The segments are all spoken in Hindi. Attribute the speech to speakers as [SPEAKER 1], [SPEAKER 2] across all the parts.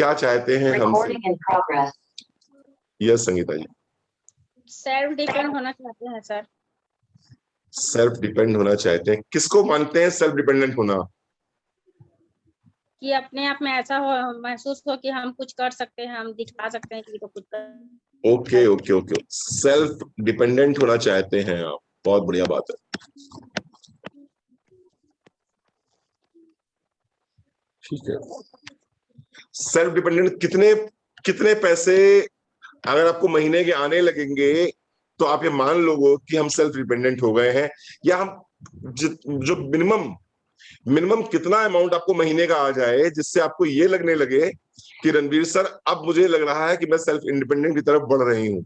[SPEAKER 1] क्या चाहते हैं हमसे? यस संगीता जी।
[SPEAKER 2] सेल्फ डिपेंड होना चाहते हैं सर।
[SPEAKER 1] सेल्फ डिपेंड होना चाहते हैं, किसको मानते हैं सेल्फ डिपेंडेंट होना?
[SPEAKER 2] कि अपने आप में ऐसा हो, महसूस हो कि हम कुछ कर सकते हैं, हम दिखा सकते हैं कि तो कुछ कर।
[SPEAKER 1] Okay okay okay, self dependent होना चाहते हैं आप, बहुत बढ़िया बात है। ठीक है, सेल्फ डिपेंडेंट कितने कितने पैसे अगर आपको महीने के आने लगेंगे तो आप ये मान लोगे कि हम सेल्फ डिपेंडेंट हो गए हैं? या हम जो मिनिमम मिनिमम कितना अमाउंट आपको महीने का आ जाए जिससे आपको ये लगने लगे कि रणवीर सर अब मुझे लग रहा है कि मैं सेल्फ इंडिपेंडेंट की तरफ बढ़ रही हूँ?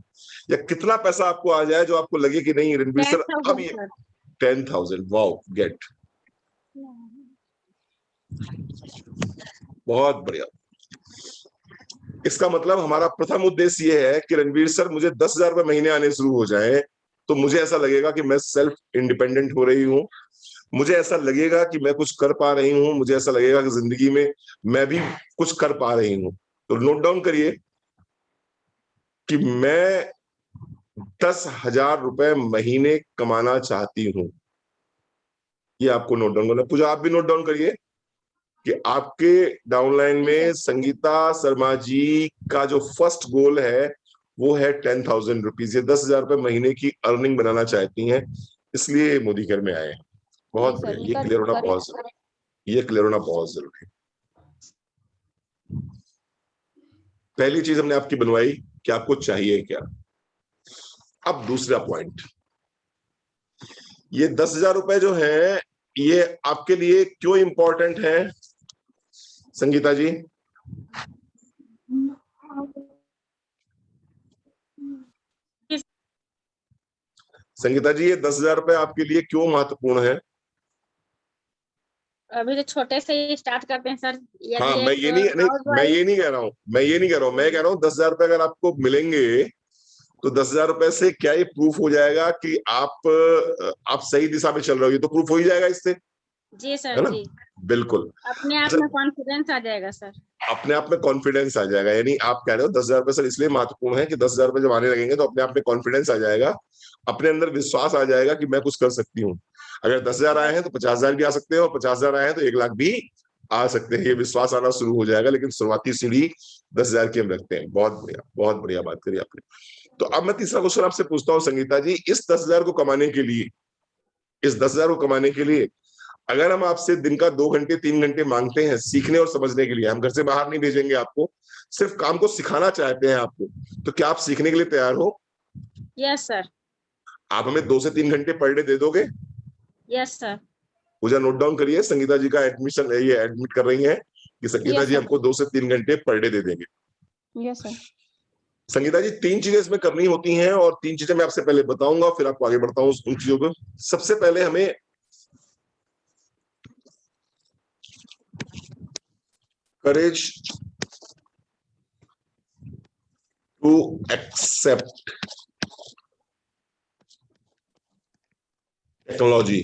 [SPEAKER 1] या कितना पैसा आपको आ जाए जो आपको लगे कि नहीं रणवीर सर अब ये 10,000? वाओ, गेट, बहुत बढ़िया। इसका मतलब हमारा प्रथम उद्देश्य ये है कि रणवीर सर मुझे 10,000 रुपए महीने आने शुरू हो जाए तो मुझे ऐसा लगेगा कि मैं सेल्फ इंडिपेंडेंट हो रही हूँ, मुझे ऐसा लगेगा कि मैं कुछ कर पा रही हूँ, मुझे ऐसा लगेगा कि जिंदगी में मैं भी कुछ कर पा रही हूँ। तो नोट डाउन करिए कि मैं 10,000 रुपए महीने कमाना चाहती हूँ। ये आपको नोट डाउन करना। पूजा आप भी नोट डाउन करिए कि आपके डाउनलाइन में संगीता शर्मा जी का जो फर्स्ट गोल है वो है 10,000 रुपीज। ये 10,000 रुपए महीने की अर्निंग बनाना चाहती हैं, इसलिए मोदी केयर में आए हैं। बहुत बढ़िया, ये क्लियर होना बहुत जरूरी, ये क्लियर होना बहुत जरूरी है। पहली चीज हमने आपकी बनवाई कि आपको चाहिए क्या। अब दूसरा पॉइंट, ये 10,000 रुपए जो है ये आपके लिए क्यों इंपॉर्टेंट है संगीता जी? संगीता जी, ये 10,000 रुपए आपके लिए क्यों महत्वपूर्ण है?
[SPEAKER 2] अभी तो छोटे से ही स्टार्ट करते हैं सर।
[SPEAKER 1] हाँ, मैं ये नहीं कह रहा हूँ, मैं कह रहा हूँ 10,000 रुपए अगर आपको मिलेंगे तो 10,000 रुपए से क्या ये प्रूफ हो जाएगा कि आप सही दिशा में चल रहे हो? ये तो प्रूफ हो ही जाएगा इससे,
[SPEAKER 2] जी सर,
[SPEAKER 1] है ना?
[SPEAKER 2] जी,
[SPEAKER 1] बिल्कुल,
[SPEAKER 2] अपने आप में कॉन्फिडेंस आ जाएगा सर।
[SPEAKER 1] अपने आप में कॉन्फिडेंस आ जाएगा। यानी आप कह रहे हो 10,000 रुपए सर इसलिए महत्वपूर्ण है कि 10,000 रुपए जब आने लगेंगे तो अपने आप में कॉन्फिडेंस आ जाएगा, अपने अंदर विश्वास आ जाएगा कि मैं कुछ कर सकती हूँ। अगर 10,000 आए हैं तो 50,000 भी आ सकते हैं, और 50,000 आए हैं तो 1,00,000 भी आ सकते हैं। ये विश्वास आना शुरू हो जाएगा, लेकिन शुरुआती सीढ़ी 10,000 की हम रखते हैं। बहुत बढ़िया, बहुत बढ़िया बात करी आपने। तो अब मैं तीसरा क्वेश्चन आपसे पूछता हूँ संगीता जी, इस 10,000 को कमाने के लिए, इस 10,000 को कमाने के लिए अगर हम आपसे दिन का 2 घंटे 3 घंटे मांगते हैं सीखने और समझने के लिए, हम घर से बाहर नहीं भेजेंगे आपको, सिर्फ काम को सिखाना चाहते हैं आपको, तो क्या आप सीखने के लिए तैयार हो?
[SPEAKER 2] Yes sir.
[SPEAKER 1] आप हमें 2 से 3 घंटे पर डे दे दोगे?
[SPEAKER 2] Yes sir.
[SPEAKER 1] Pooja note down करिए, संगीता जी का एडमिशन, ये एडमिट कर रही है कि संगीता जी हमको 2 से 3 घंटे पर डे दे देंगे।
[SPEAKER 2] Yes sir.
[SPEAKER 1] संगीता जी 3 चीजें इसमें करनी होती हैं, और 3 चीजें मैं आपसे पहले बताऊंगा, फिर आपको आगे बढ़ता हूं उन चीजों को। सबसे पहले हमें करेज टू एक्सेप्ट टेक्नोलॉजी।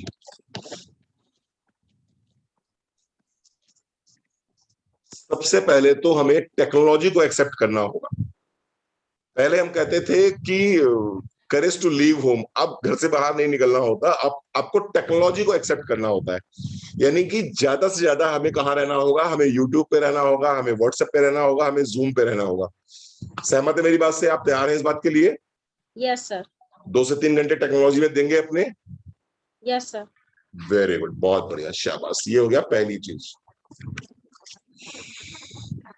[SPEAKER 1] सबसे पहले तो हमें टेक्नोलॉजी को एक्सेप्ट करना होगा। पहले हम कहते थे कि करेज टू लीव होम, अब घर से बाहर नहीं निकलना होता, आपको टेक्नोलॉजी को एक्सेप्ट करना होता है। यानी कि ज्यादा से ज्यादा हमें कहाँ रहना होगा? हमें यूट्यूब पे रहना होगा, हमें व्हाट्सएप पे रहना होगा, हमें जूम पे रहना होगा। सहमत है मेरी बात से? आप तैयार हैं इस बात के लिए?
[SPEAKER 2] Yes sir.
[SPEAKER 1] 2 से 3 घंटे टेक्नोलॉजी में देंगे अपने?
[SPEAKER 2] Yes sir.
[SPEAKER 1] वेरी गुड, बहुत बढ़िया, शाबाश। ये हो गया पहली चीज।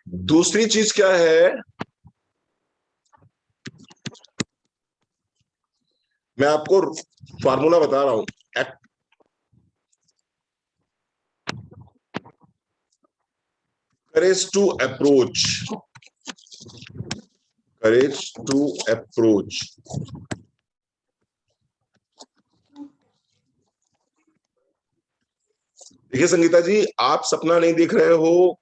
[SPEAKER 1] दूसरी चीज क्या है? मैं आपको फार्मूला बता रहा हूं। Courage to approach, courage to approach. देखिए संगीता जी, आप सपना नहीं देख रहे हो,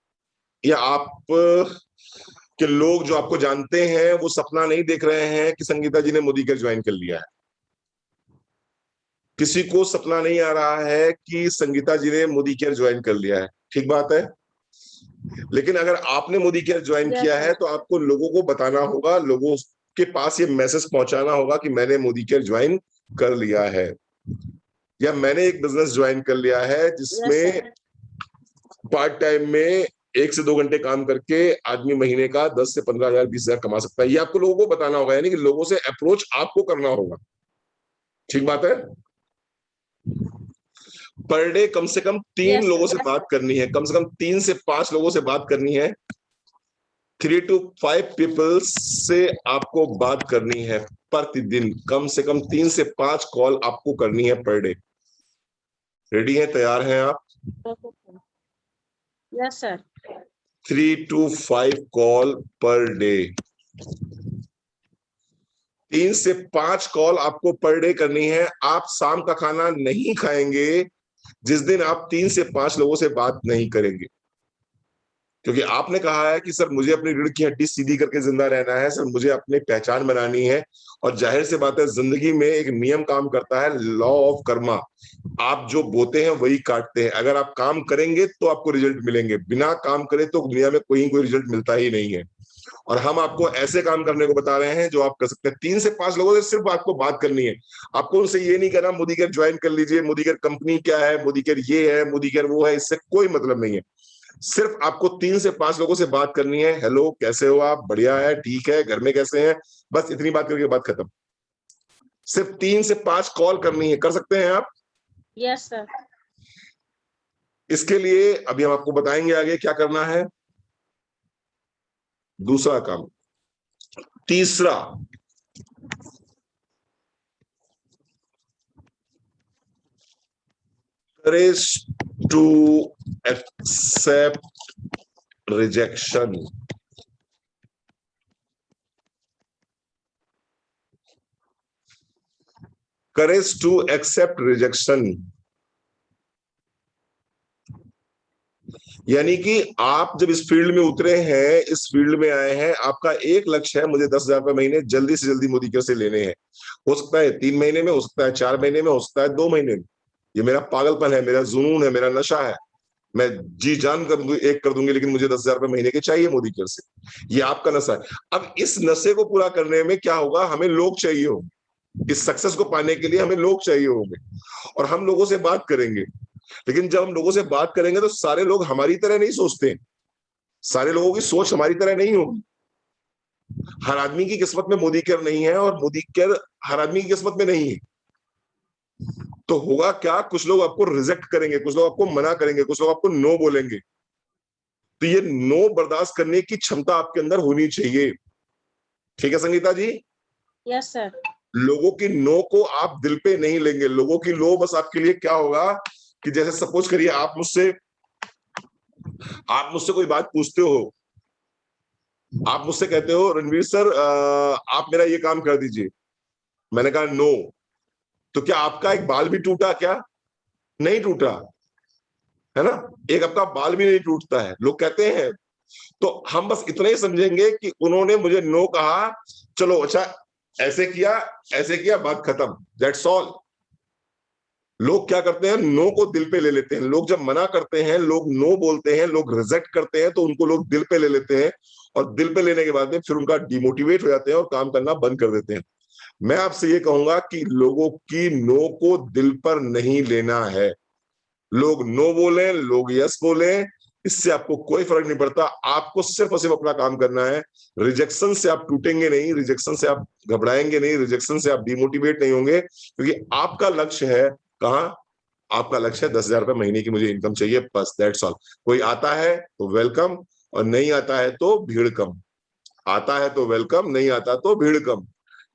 [SPEAKER 1] या आप के लोग जो आपको जानते हैं वो सपना नहीं देख रहे हैं कि संगीता जी ने मोदी केयर ज्वाइन कर लिया है। किसी को सपना नहीं आ रहा है कि संगीता जी ने मोदी केयर ज्वाइन कर लिया है। ठीक बात है? लेकिन अगर आपने मोदी केयर ज्वाइन
[SPEAKER 2] यस
[SPEAKER 1] किया
[SPEAKER 2] सर।
[SPEAKER 1] है तो आपको लोगों को बताना होगा, लोगों के पास ये मैसेज पहुंचाना होगा कि मैंने मोदी केयर ज्वाइन कर लिया है, या मैंने एक बिजनेस ज्वाइन कर लिया है
[SPEAKER 2] यस
[SPEAKER 1] जिसमें
[SPEAKER 2] सर।
[SPEAKER 1] पार्ट टाइम में 1 से 2 घंटे काम करके आदमी महीने का 10 से 15 हजार 20 हजार कमा सकता है। ये आपको लोगों को बताना होगा, यानी कि लोगों से अप्रोच आपको करना होगा। ठीक बात है। पर डे कम से कम 3 लोगों से बात करनी है, कम से कम 3 से 5 लोगों से बात करनी है। 3 to 5 पीपल से आपको बात करनी है प्रतिदिन, कम से कम 3 से 5 कॉल आपको करनी है पर डे। रेडी है, तैयार हैं आप?
[SPEAKER 2] Yes sir.
[SPEAKER 1] 3 to 5 call per day. 3 से 5 कॉल आपको पर डे करनी है। आप शाम का खाना नहीं खाएंगे जिस दिन आप 3 से 5 लोगों से बात नहीं करेंगे, क्योंकि आपने कहा है कि सर मुझे अपनी रीढ़ की हड्डी सीधी करके जिंदा रहना है, सर मुझे अपनी पहचान बनानी है। और जाहिर सी बात है, जिंदगी में एक नियम काम करता है, लॉ ऑफ कर्मा। आप जो बोते हैं वही काटते हैं। अगर आप काम करेंगे तो आपको रिजल्ट मिलेंगे, बिना काम करे तो दुनिया में कोई रिजल्ट मिलता ही नहीं है। और हम आपको ऐसे काम करने को बता रहे हैं जो आप कर सकते हैं। 3 से 5 लोगों से सिर्फ आपको बात करनी है। आपको उनसे ये नहीं कहना मोदी केयर ज्वाइन कर लीजिए, मोदी केयर कंपनी क्या है, मोदी केयर ये है, मोदी केयर वो है, इससे कोई मतलब नहीं है। सिर्फ आपको 3 से 5 लोगों से बात करनी है। हेलो, कैसे हो आप? बढ़िया है, ठीक है, घर में कैसे हैं? बस इतनी बात करके बात खत्म। सिर्फ 3 से 5 कॉल करनी है। कर सकते हैं आप?
[SPEAKER 2] Yes sir.
[SPEAKER 1] इसके लिए अभी हम आपको बताएंगे आगे क्या करना है। दूसरा काम। तीसरा, courage to accept rejection। courage to accept rejection, यानी कि आप जब इस फील्ड में उतरे हैं, इस फील्ड में आए हैं, आपका एक लक्ष्य है, मुझे 10,000 रुपए महीने जल्दी से जल्दी मोदी केयर से लेने हैं। हो सकता है 3 महीने में, हो सकता है 4 महीने में, हो सकता है 2 महीने में। ये मेरा पागलपन है, मेरा जुनून है, मेरा नशा है। मैं जी जान कर दूंगी, लेकिन मुझे 10,000 रुपए महीने के चाहिए मोदी केयर से। ये आपका नशा है। अब इस नशे को पूरा करने में क्या होगा, हमें लोग चाहिए होंगे। इस सक्सेस को पाने के लिए हमें लोग चाहिए होंगे, और हम लोगों से बात करेंगे। लेकिन जब हम लोगों से बात करेंगे तो सारे लोग हमारी तरह नहीं सोचते। सारे लोगों की सोच हमारी तरह नहीं होगी। हर आदमी की किस्मत में मोदी केयर नहीं है, और मोदी केयर हर आदमी की किस्मत में नहीं है। तो होगा क्या, कुछ लोग आपको रिजेक्ट करेंगे, कुछ लोग आपको मना करेंगे, कुछ लोग आपको नो बोलेंगे। तो ये नो बर्दाश्त करने की क्षमता आपके अंदर होनी चाहिए। ठीक है संगीता जी?
[SPEAKER 2] Yes sir.
[SPEAKER 1] लोगों की नो को आप दिल पे नहीं लेंगे। लोगों की नो बस आपके लिए क्या होगा कि जैसे सपोज करिए आप मुझसे कोई बात पूछते हो, आप मुझसे कहते हो रणवीर सर आप मेरा ये काम कर दीजिए। मैंने कहा नो। तो क्या आपका एक बाल भी टूटा क्या? नहीं टूटा, है ना? एक आपका बाल भी नहीं टूटता है, लोग कहते हैं। तो हम बस इतना ही समझेंगे कि उन्होंने मुझे नो कहा, चलो अच्छा, ऐसे किया, बात खत्म, दैट्स ऑल। लोग क्या करते हैं, नो को दिल पे ले लेते हैं। लोग जब मना करते हैं, लोग नो बोलते हैं, लोग रिजेक्ट करते हैं, तो उनको लोग दिल पे ले लेते हैं, और दिल पे लेने के बाद में फिर उनका डिमोटिवेट हो जाते हैं और काम करना बंद कर देते हैं। मैं आपसे ये कहूंगा कि लोगों की नो को दिल पर नहीं लेना है। लोग नो बोले, लोग यस बोले, इससे आपको कोई फर्क नहीं पड़ता। आपको सिर्फ और सिर्फ अपना काम करना है। रिजेक्शन से आप टूटेंगे नहीं, रिजेक्शन से आप घबराएंगे नहीं, रिजेक्शन से आप डिमोटिवेट नहीं होंगे, क्योंकि आपका लक्ष्य है कहाँ? आपका लक्ष्य है 10,000 रुपए महीने की मुझे इनकम चाहिए, बस दैट्स ऑल। कोई आता है तो वेलकम, और नहीं आता है तो भीड़ कम। आता है तो वेलकम, नहीं आता तो भीड़ कम।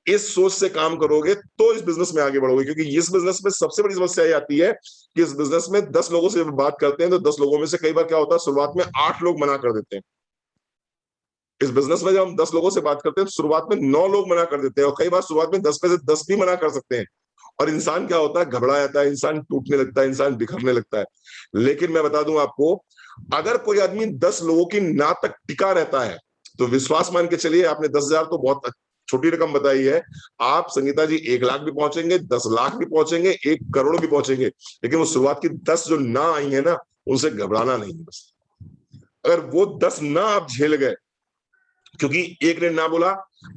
[SPEAKER 1] इस सोच से काम करोगे तो इस बिजनेस में आगे बढ़ोगे। क्योंकि इस बिजनेस में सबसे बड़ी समस्या ये आती है कि इस बिजनेस में 10 लोगों से जब बात करते हैं तो 10 लोगों में से कई बार क्या होता है, शुरुआत में 8 लोग मना कर देते हैं। इस बिजनेस में जब हम 10 लोगों से बात करते हैं तो शुरुआत में 9 लोग मना कर देते हैं, और कई बार शुरुआत में 10 में से 10 भी मना कर सकते हैं। और इंसान क्या होता है, घबरा जाता है, इंसान टूटने लगता है, इंसान बिखरने लगता है। लेकिन मैं बता दूं आपको, अगर कोई आदमी 10 लोगों की ना तक टिका रहता है तो विश्वास मान के चलिए, आपने 10,000 तो बहुत छोटी रकम बताई है। आप संगीता जी 1 लाख भी पहुंचेंगे, 10 लाख भी पहुंचेंगे, 1 करोड़ भी पहुंचेंगे, लेकिन वो शुरुआत की 10 जो ना आई है ना, उनसे घबराना नहीं है। बस अगर वो 10 ना आप झेल गए, क्योंकि एक ने ना बोला,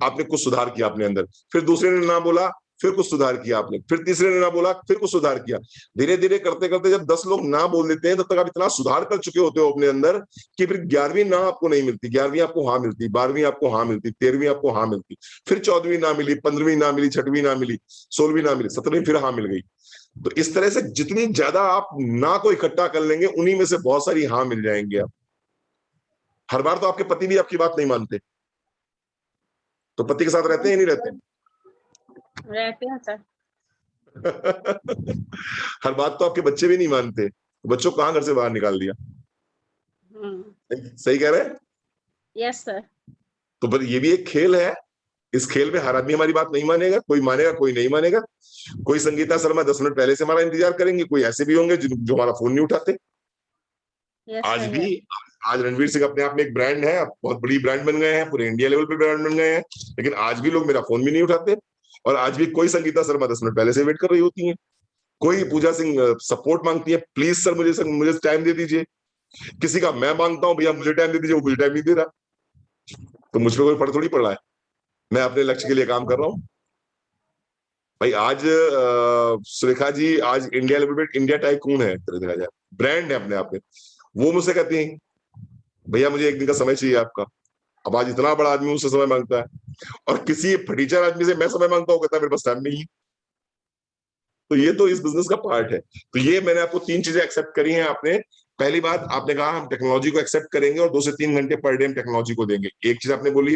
[SPEAKER 1] आपने कुछ सुधार किया अपने अंदर, फिर दूसरे ने ना बोला, फिर कुछ सुधार किया आपने, फिर तीसरे ने ना बोला, फिर कुछ सुधार किया, धीरे धीरे करते करते जब 10 लोग ना बोल देते हैं, तब तक आप इतना सुधार कर चुके होते हो अपने अंदर कि फिर 11वीं ना आपको नहीं मिलती, 11वीं आपको हाँ मिलती, 12वीं आपको हाँ मिलती, 13वीं आपको हाँ मिलती, फिर 14वीं ना मिली, 15वीं ना मिली, 6वीं ना मिली, 16वीं ना मिली, 17वीं फिर हाँ मिल गई। तो इस तरह से जितनी ज्यादा आप ना को इकट्ठा कर लेंगे, उन्हीं में से बहुत सारी हाँ मिल जाएंगे आप। हर बार तो आपके पति भी आपकी बात नहीं मानते, तो पति के साथ रहते हैं या नहीं रहते?
[SPEAKER 2] रहते हैं सर।
[SPEAKER 1] हर बात तो आपके बच्चे भी नहीं मानते, तो बच्चों को कहाँ घर से बाहर निकाल दिया? सही कह रहे हैं?
[SPEAKER 2] Yes sir.
[SPEAKER 1] तो पर ये भी एक खेल है, इस खेल में हर आदमी हमारी बात नहीं मानेगा, कोई मानेगा कोई नहीं मानेगा। कोई संगीता शर्मा 10 मिनट पहले से हमारा इंतजार करेंगे, कोई ऐसे भी होंगे जो हमारा फोन नहीं उठाते।
[SPEAKER 2] यस
[SPEAKER 1] आज
[SPEAKER 2] सर।
[SPEAKER 1] भी, आज रणवीर सिंह अपने आप में एक ब्रांड है, बहुत बड़ी ब्रांड बन गए हैं, पूरे इंडिया लेवल पे ब्रांड बन गए हैं, लेकिन आज भी लोग मेरा फोन भी नहीं उठाते। और आज भी कोई संगीता शर्मा 10 मिनट पहले से वेट कर रही होती है, कोई पूजा सिंह सपोर्ट मांगती है, प्लीज सर मुझे टाइम दे दीजिए। किसी का मैं मांगता हूँ भैया मुझे टाइम दे दीजिए, वो मुझे टाइम नहीं दे रहा। तो मुझ पर कोई फर्क थोड़ी पड़ रहा है, मैं अपने लक्ष्य के लिए काम कर रहा हूँ। भाई आज सुरेखा जी आज इंडिया लेवल पे इंडिया टाइकून है, देखा जाए ब्रांड है अपने आप में। वो मुझसे कहती है भैया मुझे एक दिन का समय चाहिए आपका। अब आज इतना बड़ा आदमी मुझसे समय मांगता है, और किसी फटीचर आदमी से मैं समय मांगता हूँ, कहता है मेरे पास टाइम नहीं है। तो ये तो इस बिजनेस का पार्ट है। तो ये मैंने आपको 3 चीजें एक्सेप्ट करी हैं आपने। पहली बात आपने कहा हम टेक्नोलॉजी को एक्सेप्ट करेंगे और 2 से 3 घंटे पर डे हम टेक्नोलॉजी को देंगे, एक चीज आपने बोली।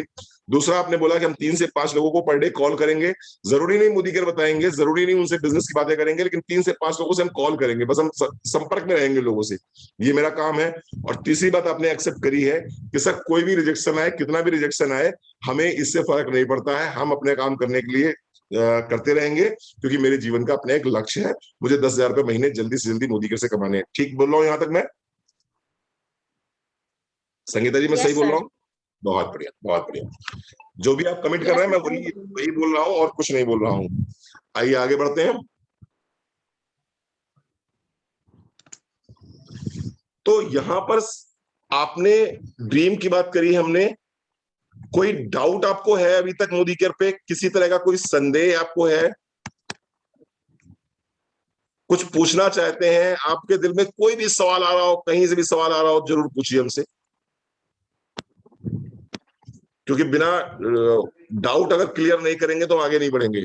[SPEAKER 1] दूसरा आपने बोला कि हम 3 से 5 लोगों को पर डे कॉल करेंगे, जरूरी नहीं मोदी केयर बताएंगे, जरूरी नहीं उनसे बिजनेस की बातें करेंगे, लेकिन 3 से 5 लोगों से हम कॉल करेंगे, बस हम संपर्क में रहेंगे लोगों से, ये मेरा काम है। और तीसरी बात आपने एक्सेप्ट करी है कि सर कोई भी रिजेक्शन आए, कितना भी रिजेक्शन आए, हमें इससे फर्क नहीं पड़ता है, हम अपने काम करने के लिए करते रहेंगे, क्योंकि मेरे जीवन का अपना एक लक्ष्य है, मुझे 10,000 रुपए महीने जल्दी से जल्दी मोदी केयर से कमाने हैं। ठीक बोल रहा हूँ यहां तक मैं? संगीता जी मैं सही
[SPEAKER 2] यस
[SPEAKER 1] बोल रहा
[SPEAKER 2] सर।
[SPEAKER 1] हूँ? बहुत बढ़िया बहुत बढ़िया। जो भी आप कमेंट कर रहे
[SPEAKER 2] यस
[SPEAKER 1] हैं मैं
[SPEAKER 2] सर।
[SPEAKER 1] वही वही बोल रहा हूँ और कुछ नहीं बोल रहा हूँ। आइए आगे बढ़ते हैं। तो यहां पर आपने ड्रीम की बात करी हमने, कोई डाउट आपको है अभी तक मोदी केयर पे? किसी तरह का कोई संदेह आपको है? कुछ पूछना चाहते हैं? आपके दिल में कोई भी सवाल आ रहा हो, कहीं से भी सवाल आ रहा हो, जरूर पूछिए हमसे, क्योंकि बिना डाउट अगर क्लियर नहीं करेंगे तो आगे नहीं बढ़ेंगे।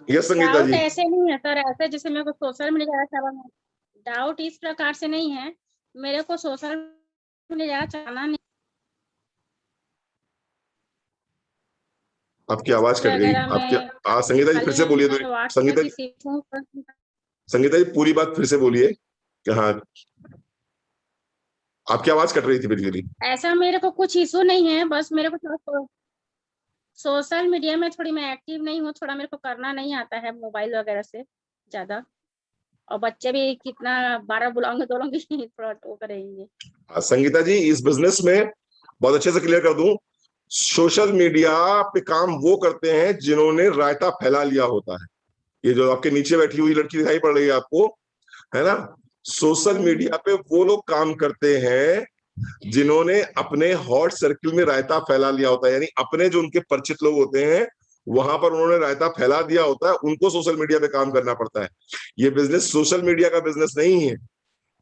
[SPEAKER 1] यस संगीता
[SPEAKER 2] डाउट
[SPEAKER 1] जी।
[SPEAKER 2] ऐसे नहीं है सर, ऐसे जैसे मेरे को सोशल मीडिया ज्यादा डाउट इस प्रकार से नहीं है, मेरे को सोशल मीडिया चलाना नहीं
[SPEAKER 1] आपकी आवाज कट गई,
[SPEAKER 2] वगैरह
[SPEAKER 1] आपके
[SPEAKER 2] में,
[SPEAKER 1] संगीता जी फिर
[SPEAKER 2] खाली
[SPEAKER 1] से बोलिए तो।
[SPEAKER 2] मैं व्हाट्सएप
[SPEAKER 1] संगीता
[SPEAKER 2] ही
[SPEAKER 1] जी,
[SPEAKER 2] सीखूं।
[SPEAKER 1] संगीता जी पूरी बात फिर से बोलिए कि हाँ, आपकी आवाज कट रही थी बिल्कुल।
[SPEAKER 2] ऐसा मेरे को कुछ इशू नहीं है, बस मेरे को थोड़ा सोशल मीडिया में थोड़ी मैं एक्टिव नहीं हूँ, थोड़ा मेरे को करना नहीं आता है मोबाइल वगैरह से ज्यादा, और बच्चे भी कितना 12 बुलाऊंगे तो लोग थोड़ा वो करेंगे।
[SPEAKER 1] संगीता जी इस बिजनेस में बहुत अच्छे से क्लियर कर दूं, सोशल मीडिया पे काम वो करते हैं जिन्होंने रायता फैला लिया होता है। ये जो आपके नीचे बैठी हुई लड़की दिखाई पड़ रही है आपको, है ना, सोशल मीडिया पे वो लोग काम करते हैं जिन्होंने अपने हॉट सर्किल में रायता फैला लिया होता है, यानी अपने जो उनके परिचित लोग होते हैं वहां पर उन्होंने रायता फैला दिया होता है, उनको सोशल मीडिया पे काम करना पड़ता है। ये बिजनेस सोशल मीडिया का बिजनेस नहीं है,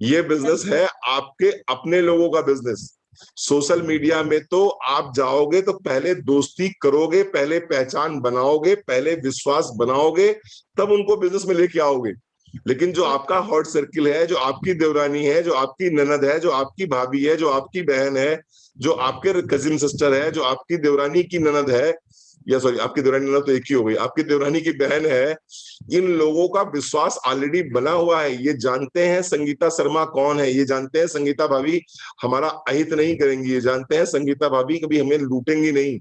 [SPEAKER 1] ये बिजनेस है आपके अपने लोगों का बिजनेस। सोशल मीडिया में तो आप जाओगे तो पहले दोस्ती करोगे, पहले पहचान बनाओगे, पहले विश्वास बनाओगे, तब उनको बिजनेस में लेके आओगे। लेकिन जो आपका हॉट सर्किल है, जो आपकी देवरानी है, जो आपकी ननद है, जो आपकी भाभी है, जो आपकी बहन है, जो आपके कजिन सिस्टर है, जो आपकी देवरानी की ननद है, या सॉरी आपकी देवरानी ननद तो एक ही हो गई, आपकी देवरानी की बहन है, इन लोगों का विश्वास ऑलरेडी बना हुआ है। ये जानते हैं संगीता शर्मा कौन है, ये जानते हैं संगीता भाभी हमारा अहित नहीं करेंगी, ये जानते हैं संगीता भाभी कभी हमें लूटेंगी नहीं।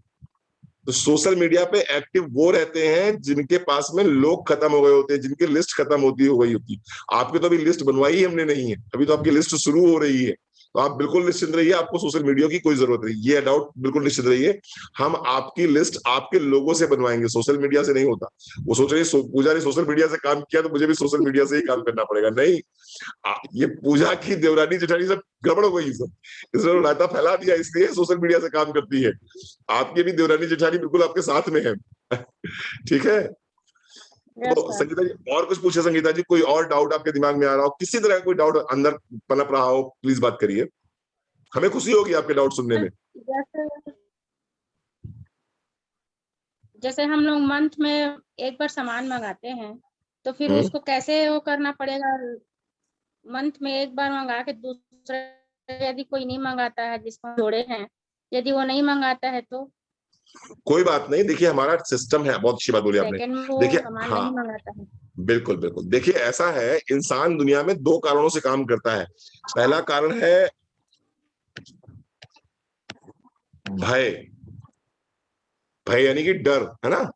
[SPEAKER 1] तो सोशल मीडिया पे एक्टिव वो रहते हैं जिनके पास में लोग खत्म हो गए होते हैं, जिनकी लिस्ट खत्म होती हो गई होती। आपकी तो अभी लिस्ट बनवाई हमने नहीं है, अभी तो आपकी लिस्ट शुरू हो रही है। तो आप बिल्कुल निश्चिंत रहिए, आपको सोशल मीडिया की कोई जरूरत नहीं, ये डाउट बिल्कुल निश्चित रहिए। हम आपकी लिस्ट आपके लोगों से बनवाएंगे, सोशल मीडिया से नहीं होता। वो सोच रही पूजा ने सोशल मीडिया से काम किया तो मुझे भी सोशल मीडिया से ही काम करना पड़ेगा, नहीं। ये पूजा की देवरानी जेठानी सब गड़बड़ हो गई, सब इसने रायता फैला दिया, इसलिए सोशल मीडिया से काम करती है। आपकी भी देवरानी जेठानी बिल्कुल आपके साथ में है। ठीक है।
[SPEAKER 2] यस
[SPEAKER 1] तो
[SPEAKER 2] सर।
[SPEAKER 1] संगीता जी और कुछ पूछे, संगीता जी कोई और डाउट आपके दिमाग में आ रहा हो, किसी तरह का कोई डाउट अंदर पनप रहा हो, प्लीज बात करिए, हमें खुशी होगी आपके डाउट सुनने में।
[SPEAKER 2] जैसे जैसे हम लोग मंथ में एक बार सामान मंगाते हैं, तो फिर उसको कैसे वो करना पड़ेगा? मंथ में एक बार मंगा के दूसरा यदि कोई नहीं मंगाता है, जिसको हम जोड़े हैं, यदि वो नहीं मंगाता है तो
[SPEAKER 1] कोई बात नहीं, देखिए हमारा सिस्टम है, बहुत अच्छी बात बोली आपने।
[SPEAKER 2] सेकंड में वो
[SPEAKER 1] देखिए
[SPEAKER 2] सामान
[SPEAKER 1] हाँ,
[SPEAKER 2] नहीं मंगाता है।
[SPEAKER 1] बिल्कुल बिल्कुल, देखिए ऐसा है, इंसान दुनिया में दो कारणों से काम करता है। पहला कारण है भय, भय यानी कि डर, है ना।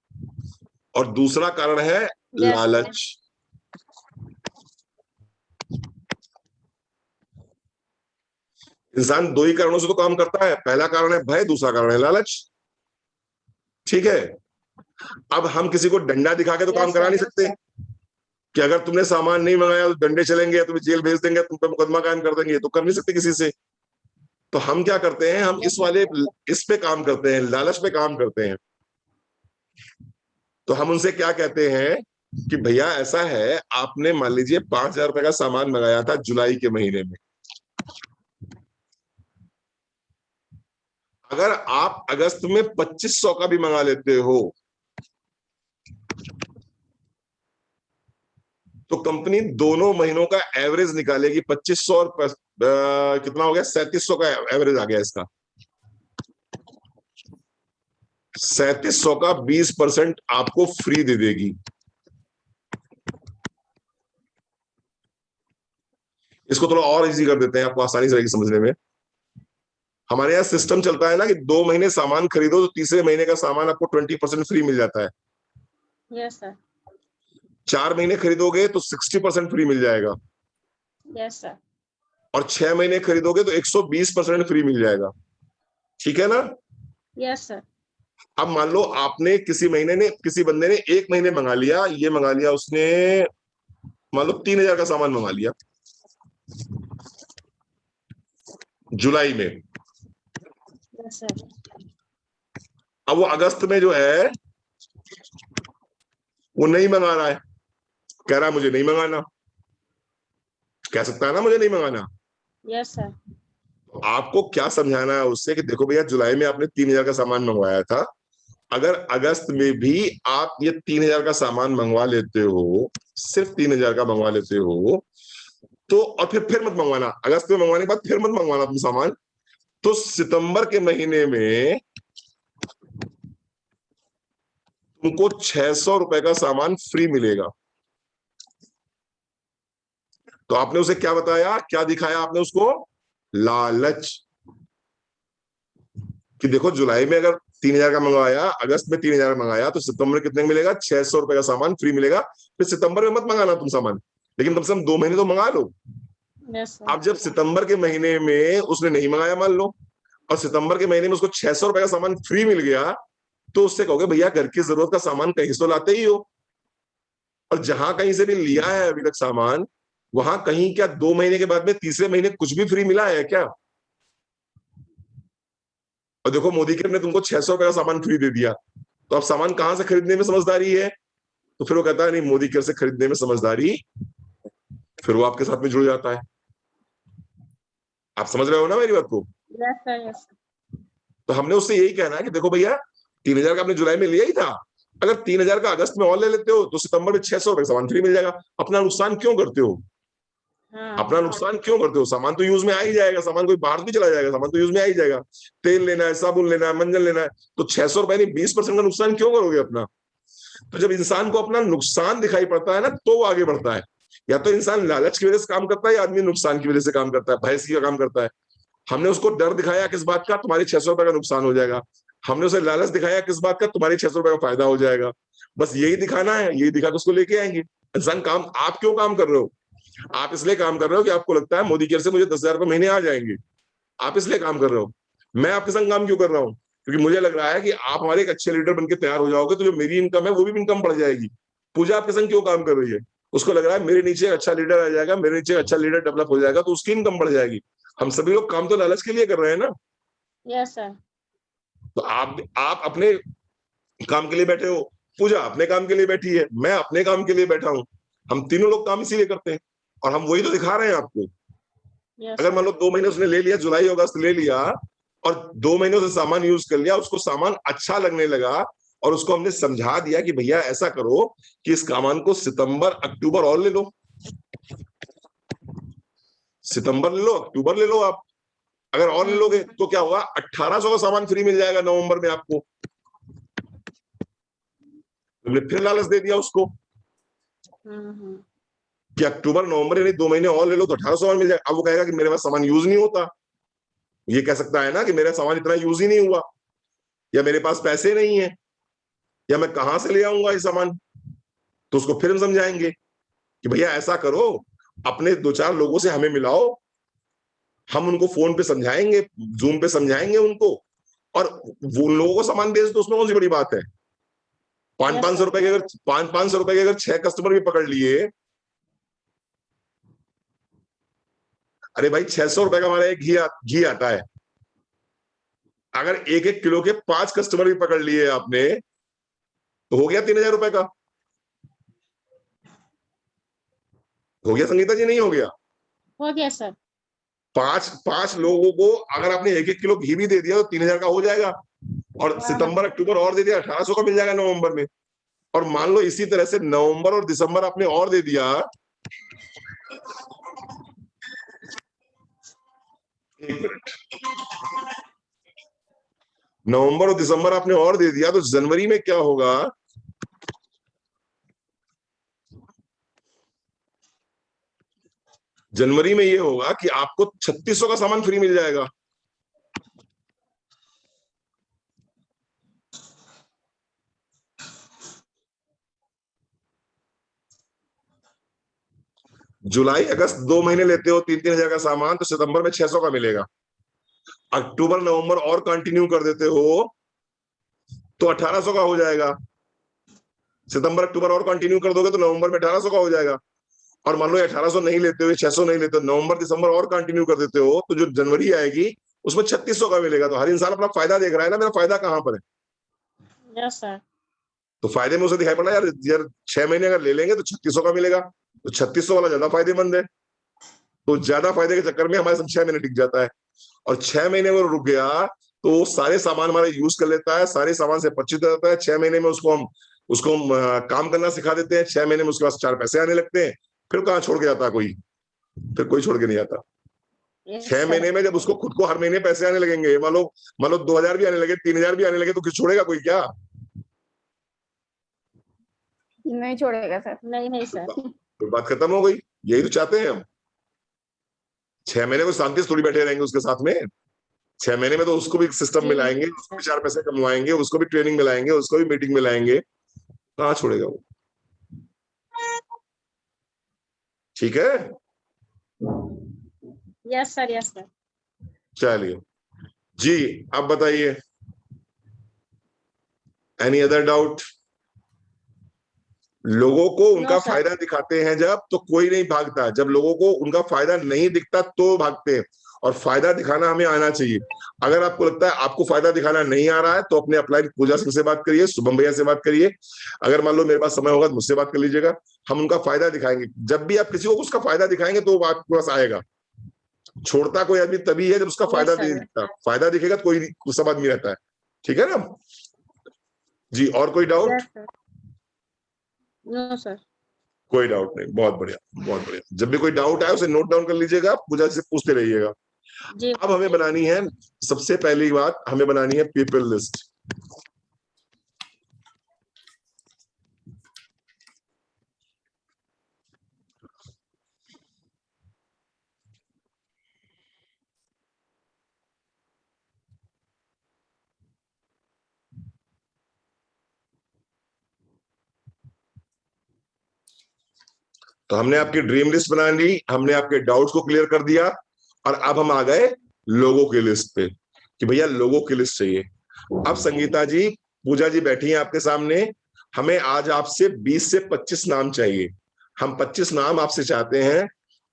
[SPEAKER 1] और दूसरा कारण है
[SPEAKER 2] यस सर।
[SPEAKER 1] लालच। इंसान दो ही कारणों से तो काम करता है, पहला कारण है भय, दूसरा कारण है लालच। ठीक है। अब हम किसी को डंडा दिखा के तो काम
[SPEAKER 2] यस
[SPEAKER 1] करा
[SPEAKER 2] सर।
[SPEAKER 1] नहीं सकते कि अगर तुमने सामान नहीं मंगाया तो डंडे चलेंगे, तुम्हें जेल भेज देंगे, तुम पे मुकदमा कायम कर देंगे, तो कर नहीं सकते किसी से। तो हम क्या करते हैं, हम
[SPEAKER 2] यस
[SPEAKER 1] इस
[SPEAKER 2] सर।
[SPEAKER 1] वाले इस पे काम करते हैं, लालच पे काम करते हैं। तो हम उनसे क्या कहते हैं कि भैया ऐसा है, आपने मान लीजिए 5,000 रुपए का सामान मंगाया था जुलाई के महीने में, अगर आप अगस्त में 2,500 का भी मंगा लेते हो तो कंपनी दोनों महीनों का एवरेज निकालेगी 2,500 और कितना हो गया, 3,700 का एवरेज आ गया इसका। 3,700 का 20% आपको फ्री दे देगी। इसको थोड़ा और इजी कर देते हैं, आपको आसानी से रहेगी समझने में। हमारे यहाँ सिस्टम चलता है ना कि 2 महीने सामान खरीदो तो तीसरे महीने का सामान आपको 20% फ्री मिल जाता है।
[SPEAKER 2] Yes sir.
[SPEAKER 1] 4 महीने खरीदोगे तो 60% फ्री मिल जाएगा,
[SPEAKER 2] यस सर।
[SPEAKER 1] और 6 महीने खरीदोगे तो 120% फ्री मिल जाएगा। ठीक है ना।
[SPEAKER 2] Yes sir.
[SPEAKER 1] अब मान लो आपने किसी बंदे ने 1 महीने मंगा लिया, ये मंगा लिया उसने, मान लो 3,000 का सामान मंगा लिया जुलाई में।
[SPEAKER 2] Yes sir.
[SPEAKER 1] अब वो अगस्त में जो है वो नहीं मंगा रहा है, कह रहा है मुझे नहीं मंगाना, कह सकता है ना मुझे नहीं मंगाना।
[SPEAKER 2] Yes sir.
[SPEAKER 1] आपको क्या समझाना है उससे कि देखो भैया, जुलाई में आपने 3,000 का सामान मंगवाया था, अगर अगस्त में भी आप ये 3,000 का सामान मंगवा लेते हो, सिर्फ 3,000 का मंगवा लेते हो, तो और फिर मत मंगवाना, अगस्त में मंगवाने के बाद फिर मत मंगवाना तुम सामान, तो सितंबर के महीने में तुमको 600 रुपए का सामान फ्री मिलेगा। तो आपने उसे क्या बताया, क्या दिखाया आपने उसको, लालच, कि देखो जुलाई में अगर 3,000 का मंगवाया, अगस्त में 3,000 मंगाया, तो सितंबर में कितने मिलेगा, 600 रुपए का सामान फ्री मिलेगा। फिर सितंबर में मत मंगाना तुम सामान, लेकिन कम से कम 2 महीने तो मंगा लो।
[SPEAKER 2] Yes sir.
[SPEAKER 1] अब जब सितंबर के महीने में उसने नहीं मंगाया मान लो, और सितंबर के महीने में उसको 600 रुपए का सामान फ्री मिल गया, तो उससे कहोगे भैया घर की जरूरत का सामान कहीं से तो लाते ही हो, और जहां कहीं से भी लिया है अभी तक सामान, वहां कहीं क्या 2 महीने के बाद में तीसरे महीने कुछ भी फ्री मिला है क्या? और देखो मोदी केयर ने तुमको 600 रुपए का सामान फ्री दे दिया, तो अब सामान कहां से खरीदने में समझदारी है? तो फिर वो कहता है नहीं, मोदी केयर से खरीदने में समझदारी, फिर वो आपके साथ में जुड़ जाता है। आप समझ रहे हो ना मेरी बात को?
[SPEAKER 2] Yes sir. Yes sir.
[SPEAKER 1] तो हमने उससे यही कहना है कि देखो भैया, 3,000 का आपने जुलाई में लिया ही था, अगर 3,000 का अगस्त में और ले लेते हो तो सितंबर में 600 रुपए सामान फ्री मिल जाएगा। अपना नुकसान क्यों करते हो?
[SPEAKER 2] हाँ।
[SPEAKER 1] अपना नुकसान क्यों करते हो? सामान तो यूज में आ ही जाएगा, सामान कोई बाहर भी चला जाएगा, सामान तो यूज में आ ही जाएगा। तेल लेना है, साबुन लेना है, मंजन लेना है, तो 600 रुपए नहीं 20% का नुकसान क्यों करोगे अपना? तो जब इंसान को अपना नुकसान दिखाई पड़ता है ना, तो वो आगे बढ़ता है। या तो इंसान लालच की वजह से काम करता है, या आदमी नुकसान की वजह से काम करता है, भय का काम करता है। हमने उसको डर दिखाया किस बात का, तुम्हारे 600 रुपए का नुकसान हो जाएगा। हमने उसे लालच दिखाया किस बात का, तुम्हारे 600 रुपए का फायदा हो जाएगा। बस यही दिखाना है, यही दिखा के उसको लेके आएंगे। इंसान काम, आप क्यों काम कर रहे हो? आप इसलिए काम कर रहे हो कि आपको लगता है मोदी केयर से मुझे 10,000 रुपए महीने आ जाएंगे, आप इसलिए काम कर रहे हो, मैं आपके संग काम क्यों कर रहा हूँ? क्योंकि मुझे लग रहा है कि आप हमारे एक अच्छे लीडर बनके तैयार हो जाओगे तो जो मेरी इनकम है वो भी इनकम बढ़ जाएगी। पूजा आपके संग क्यों काम कर रही है? उसको लग रहा है मेरे नीचे अच्छा लीडर आ जाएगा, मेरे नीचे अच्छा लीडर डेवलप हो जाएगा तो उसकी इनकम बढ़ जाएगी। हम सभी लोग काम तो लालच के लिए कर रहे हैं ना।
[SPEAKER 2] Yes sir.
[SPEAKER 1] तो आप अपने काम के लिए बैठे हो, पूजा अपने काम के लिए बैठी है, मैं अपने काम के लिए बैठा हूं। हम तीनों लोग काम इसीलिए करते हैं और हम वही तो दिखा रहे हैं आपको।
[SPEAKER 2] यस
[SPEAKER 1] अगर मान
[SPEAKER 2] सर।
[SPEAKER 1] लो 2 महीने उसने ले लिया, जुलाई अगस्त ले लिया और 2 महीनों से सामान यूज कर लिया, उसको सामान अच्छा लगने लगा और उसको हमने समझा दिया कि भैया ऐसा करो कि इस सामान को सितंबर अक्टूबर और ले लो, सितंबर ले लो, अक्टूबर ले लो। आप अगर और ले लोगे तो क्या होगा, 1800 का सामान फ्री मिल जाएगा नवंबर में आपको। तुमने फिर लालच दे दिया उसको कि अक्टूबर नवंबर यानी 2 महीने और ले लो तो 1800 मिल जाएगा। अब वो कहेगा कि मेरे पास सामान यूज नहीं होता, ये कह सकता है ना कि मेरा सामान इतना यूज ही नहीं हुआ, या मेरे पास पैसे नहीं है, या मैं कहां से ले आऊंगा ये सामान। तो उसको फिर हम समझाएंगे कि भैया ऐसा करो, अपने 2-4 लोगों से हमें मिलाओ, हम उनको फोन पे समझाएंगे, जूम पे समझाएंगे उनको, और वो उन लोगों को सामान बेच दो, उसमें कौन सी बड़ी बात है। पांच
[SPEAKER 2] यस
[SPEAKER 1] पांच सौ
[SPEAKER 2] सर।
[SPEAKER 1] रुपए के अगर 500 रुपए के अगर 6 कस्टमर भी पकड़ लिए, अरे भाई 600 रुपए का हमारा एक घी आता है, अगर 1-1 किलो के 5 कस्टमर भी पकड़ लिए आपने तो हो गया 3000 रुपए का। हो गया संगीता जी, नहीं हो गया?
[SPEAKER 2] हो गया सर।
[SPEAKER 1] 5-5 लोगों को अगर आपने 1-1 किलो घी भी दे दिया तो 3000 का हो जाएगा, और
[SPEAKER 2] हाँ।
[SPEAKER 1] सितंबर अक्टूबर और दे दिया 1800 का मिल जाएगा नवंबर में। और मान लो इसी तरह से नवंबर और दिसंबर आपने और दे दिया, एक मिनट, नवंबर और दिसंबर आपने और दे दिया तो जनवरी में क्या होगा, जनवरी में ये होगा कि आपको 3600 का सामान फ्री मिल जाएगा। जुलाई अगस्त 2 महीने लेते हो 3-3 हजार का सामान तो सितंबर में 600 का मिलेगा। अक्टूबर नवंबर और कंटिन्यू कर देते हो तो 1800 का हो जाएगा। सितंबर अक्टूबर और कंटिन्यू कर दोगे तो नवंबर में 1800 का हो जाएगा। और मान लो 1800 नहीं लेते हो, 600 नहीं लेते हो, नवंबर दिसंबर और कंटिन्यू कर देते हो तो जो जनवरी आएगी उसमें 3600 का मिलेगा। तो हर इंसान अपना फायदा देख रहा है ना, मेरा फायदा कहां पर है।
[SPEAKER 2] Yes sir.
[SPEAKER 1] तो फायदे में उसे दिखाई पड़ा यार, यार 6 महीने अगर ले लेंगे तो 3600 का मिलेगा, तो 3600 वाला ज्यादा फायदेमंद है। तो ज्यादा फायदे के चक्कर में हमारे सब 6 महीने टिक जाता है, और 6 महीने में रुक गया तो वो सारे सामान हमारे यूज कर लेता है, सारे सामान से परिचित हो जाता है। 6 महीने में उसको हम काम करना सिखा देते हैं। 6 महीने में उसके पास 4 पैसे आने लगते हैं। फिर कहाँ छोड़ के जाता है कोई, फिर कोई छोड़ के नहीं आता।
[SPEAKER 2] यस
[SPEAKER 1] छह
[SPEAKER 2] सर।
[SPEAKER 1] महीने में जब उसको खुद को हर महीने पैसे आने लगेंगे, मान लो 2000 भी आने लगे, 3000 भी आने लगे, तो किसी छोड़ेगा कोई क्या?
[SPEAKER 3] नहीं छोड़ेगा सर।
[SPEAKER 2] नहीं नहीं सर।
[SPEAKER 1] तो बात खत्म हो गई। यही तो चाहते हैं हम। 6 महीने को शांति से थोड़ी बैठे रहेंगे उसके साथ में। 6 महीने में तो उसको भी सिस्टम
[SPEAKER 2] जी
[SPEAKER 1] में लाएंगे, उसको
[SPEAKER 2] सर।
[SPEAKER 1] भी 4 पैसे कमवाएंगे, उसको भी ट्रेनिंग में लाएंगे, उसको भी मीटिंग में लाएंगे। कहाँ छोड़ेगा वो? ठीक है,
[SPEAKER 2] यस सर। Yes sir.
[SPEAKER 1] चलिए जी, आप बताइए, एनी अदर डाउट? लोगों को
[SPEAKER 2] नो
[SPEAKER 1] उनका
[SPEAKER 2] सर।
[SPEAKER 1] फायदा दिखाते हैं जब, तो कोई नहीं भागता। जब लोगों को उनका फायदा नहीं दिखता तो भागते हैं। और फायदा दिखाना हमें आना चाहिए। अगर आपको लगता है आपको फायदा दिखाना नहीं आ रहा है तो अपने अपलाइन पूजा सिंह से बात करिए, शुभम भैया से बात करिए। अगर मान लो मेरे पास समय होगा तो मुझसे बात कर लीजिएगा, हम उनका फायदा दिखाएंगे। जब भी आप किसी को उसका फायदा दिखाएंगे तो वो आपके पास आएगा। छोड़ता कोई आदमी तभी है जब उसका फायदा
[SPEAKER 2] यस
[SPEAKER 1] नहीं
[SPEAKER 2] सर।
[SPEAKER 1] दिखता। फायदा दिखेगा तो कोई सब आदमी रहता है। ठीक है ना जी? और कोई doubt?
[SPEAKER 2] Yes sir. No sir.
[SPEAKER 1] कोई डाउट नहीं, बहुत बढ़िया, बहुत बढ़िया। जब भी कोई डाउट आए उसे नोट डाउन कर लीजिएगा, पूजा से पूछते रहिएगा।
[SPEAKER 2] जी।
[SPEAKER 1] अब हमें बनानी है, सबसे पहली बात हमें बनानी है पीपल लिस्ट। तो हमने आपकी ड्रीम लिस्ट बना ली, हमने आपके डाउट्स को क्लियर कर दिया, और अब हम आ गए लोगों की लिस्ट पे कि भैया लोगों की लिस्ट चाहिए। अब संगीता जी, पूजा जी बैठी हैं आपके सामने, हमें आज आपसे 20 से 25 नाम चाहिए। हम 25 नाम आपसे चाहते हैं।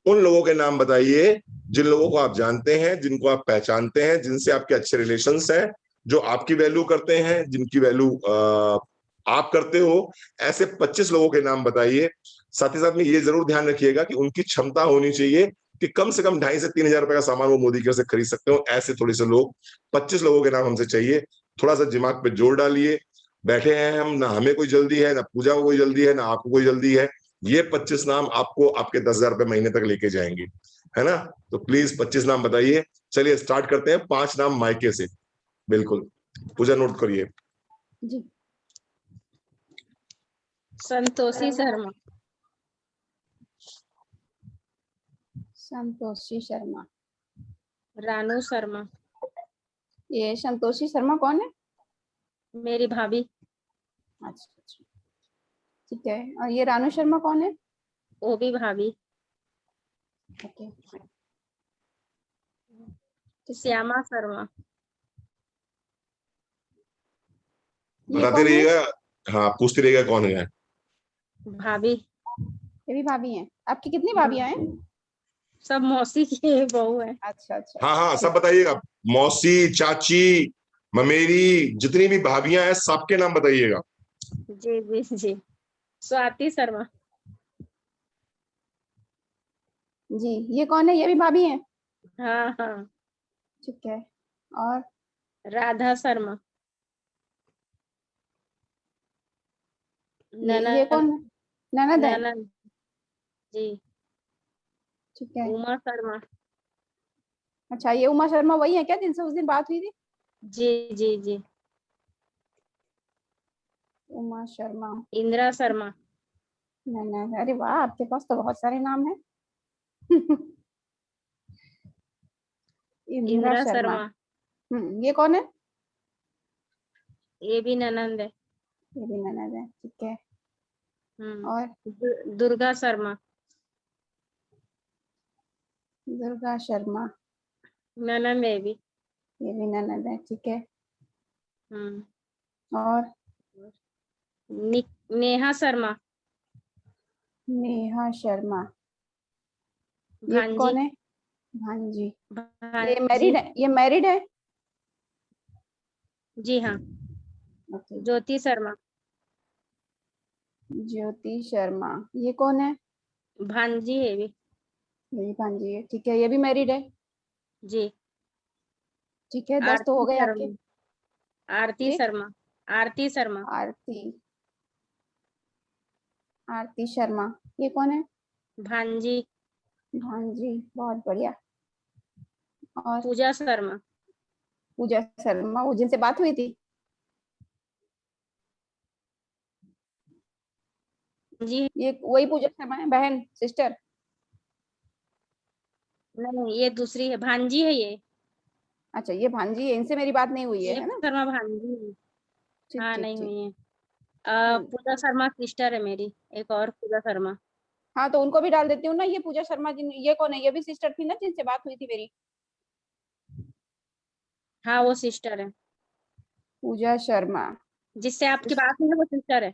[SPEAKER 1] उन लोगों के नाम बताइए जिन लोगों को आप जानते हैं, जिनको आप पहचानते हैं, जिनसे आपके अच्छे रिलेशंस हैं, जो आपकी वैल्यू करते हैं, जिनकी वैल्यू आप करते हो। ऐसे 25 लोगों के नाम बताइए। साथ ही साथ में ये जरूर ध्यान रखिएगा कि उनकी क्षमता होनी चाहिए कि कम से कम 2.5 से 3 हजार रुपए का सामान वो मोदी केयर से खरीद सकते हो। ऐसे थोड़े से लोग, 25 लोगों के नाम हमसे चाहिए। थोड़ा सा दिमाग पे जोर डालिए। बैठे हैं हम, ना हमें कोई जल्दी है, ना पूजा को कोई जल्दी है, ना आपको कोई जल्दी है। ये 25 नाम आपको आपके 10,000 रुपए महीने तक लेके जाएंगे, है ना? तो प्लीज 25 नाम बताइए। चलिए स्टार्ट करते हैं। 5 नाम मायके से। बिल्कुल, पूजा नोट करिए।
[SPEAKER 3] जी।
[SPEAKER 2] संतोषी शर्मा,
[SPEAKER 3] संतोषी शर्मा।
[SPEAKER 2] रानू शर्मा,
[SPEAKER 3] ये संतोषी शर्मा कौन है?
[SPEAKER 2] मेरी भाभी।
[SPEAKER 3] अच्छा अच्छा, ठीक है। और ये रानू शर्मा कौन है?
[SPEAKER 2] वो भी भाभी।
[SPEAKER 3] ओके, ठीक है।
[SPEAKER 2] श्यामा शर्मा,
[SPEAKER 3] ये
[SPEAKER 1] बताते
[SPEAKER 3] कौन है?
[SPEAKER 1] रहिएगा। हाँ, पूछते रहिएगा कौन है।
[SPEAKER 2] भाभी।
[SPEAKER 3] ये भी भाभी हैं? आपकी कितनी
[SPEAKER 2] हाँ,
[SPEAKER 3] भाभियां हैं?
[SPEAKER 2] सब मौसी की बहू है।
[SPEAKER 3] अच्छा अच्छा,
[SPEAKER 1] हाँ हाँ, सब
[SPEAKER 3] ठीक।
[SPEAKER 1] बताइएगा। मौसी, चाची, ममेरी, जितनी भी भाभियां हैं सबके नाम बताइएगा।
[SPEAKER 2] जी जी जी। स्वाति शर्मा,
[SPEAKER 3] जी, ये कौन है? ये भी भाभी हैं?
[SPEAKER 2] हाँ हाँ।
[SPEAKER 3] ठीक है। और
[SPEAKER 2] राधा शर्मा,
[SPEAKER 3] ये
[SPEAKER 2] ननन,
[SPEAKER 3] कौन है? ननद है?
[SPEAKER 2] ननन जी।
[SPEAKER 3] ठीक है।
[SPEAKER 2] उमा शर्मा,
[SPEAKER 3] अच्छा, ये उमा शर्मा वही है क्या जिनसे उस दिन बात हुई थी?
[SPEAKER 2] जी जी जी।
[SPEAKER 3] उमा शर्मा।
[SPEAKER 2] इंदिरा शर्मा,
[SPEAKER 3] ननद, अरे वाह, आपके पास तो बहुत सारे नाम हैं। इंदिरा
[SPEAKER 2] इंदिरा
[SPEAKER 3] शर्मा।
[SPEAKER 2] शर्मा,
[SPEAKER 3] ये कौन है?
[SPEAKER 2] ये भी ननंद है।
[SPEAKER 3] ये भी ननद है, ठीक है।
[SPEAKER 2] हम्म।
[SPEAKER 3] और
[SPEAKER 2] दुर्गा शर्मा,
[SPEAKER 3] दुर्गा शर्मा।
[SPEAKER 2] ननंद है ये भी।
[SPEAKER 3] ये भी ननद है, ठीक है।
[SPEAKER 2] हम्म।
[SPEAKER 3] और
[SPEAKER 2] नेहा शर्मा,
[SPEAKER 3] नेहा शर्मा। ये
[SPEAKER 2] भांजी।
[SPEAKER 3] कौन है? भांजी। ये
[SPEAKER 2] भांजी,
[SPEAKER 3] मैरिड है? ये मैरिड है?
[SPEAKER 2] जी हाँ।
[SPEAKER 3] ओके।
[SPEAKER 2] ज्योति शर्मा,
[SPEAKER 3] ज्योति शर्मा। ये कौन है?
[SPEAKER 2] भांजी है ये भी।
[SPEAKER 3] ये भी भांजी है, ठीक है। ये भी मैरिड है?
[SPEAKER 2] जी।
[SPEAKER 3] ठीक है, 10 तो
[SPEAKER 2] आरती
[SPEAKER 3] हो गए आपके।
[SPEAKER 2] शर्मा, आरती
[SPEAKER 3] जी।
[SPEAKER 2] शर्मा, आरती शर्मा,
[SPEAKER 3] आरती। आरती शर्मा। ये कौन है?
[SPEAKER 2] भांजी।
[SPEAKER 3] भांजी, बहुत बढ़िया। और
[SPEAKER 2] पूजा शर्मा,
[SPEAKER 3] पूजा शर्मा, वो जिनसे बात हुई थी?
[SPEAKER 2] जी।
[SPEAKER 3] ये वही पूजा शर्मा है, बहन, सिस्टर?
[SPEAKER 2] नहीं, ये दूसरी है, भांजी है ये।
[SPEAKER 3] अच्छा, ये भांजी है, इनसे मेरी बात नहीं हुई
[SPEAKER 2] ये
[SPEAKER 3] है ना?
[SPEAKER 2] शर्मा भांजी है।
[SPEAKER 3] ठीक
[SPEAKER 2] हाँ,
[SPEAKER 3] ठीक
[SPEAKER 2] नहीं
[SPEAKER 3] ठीक।
[SPEAKER 2] हुई है।
[SPEAKER 3] हम्म।
[SPEAKER 2] पूजा शर्मा सिस्टर है मेरी, एक और पूजा शर्मा।
[SPEAKER 3] हाँ, तो उनको भी डाल देती हूँ ना। ये पूजा शर्मा जिन, ये कौन है? ये भी सिस्टर थी ना जिनसे बात हुई थी मेरी?
[SPEAKER 2] हाँ, वो सिस्टर है।
[SPEAKER 3] पूजा शर्मा।
[SPEAKER 2] जिससे आपकी बात हुई है वो सिस्टर है।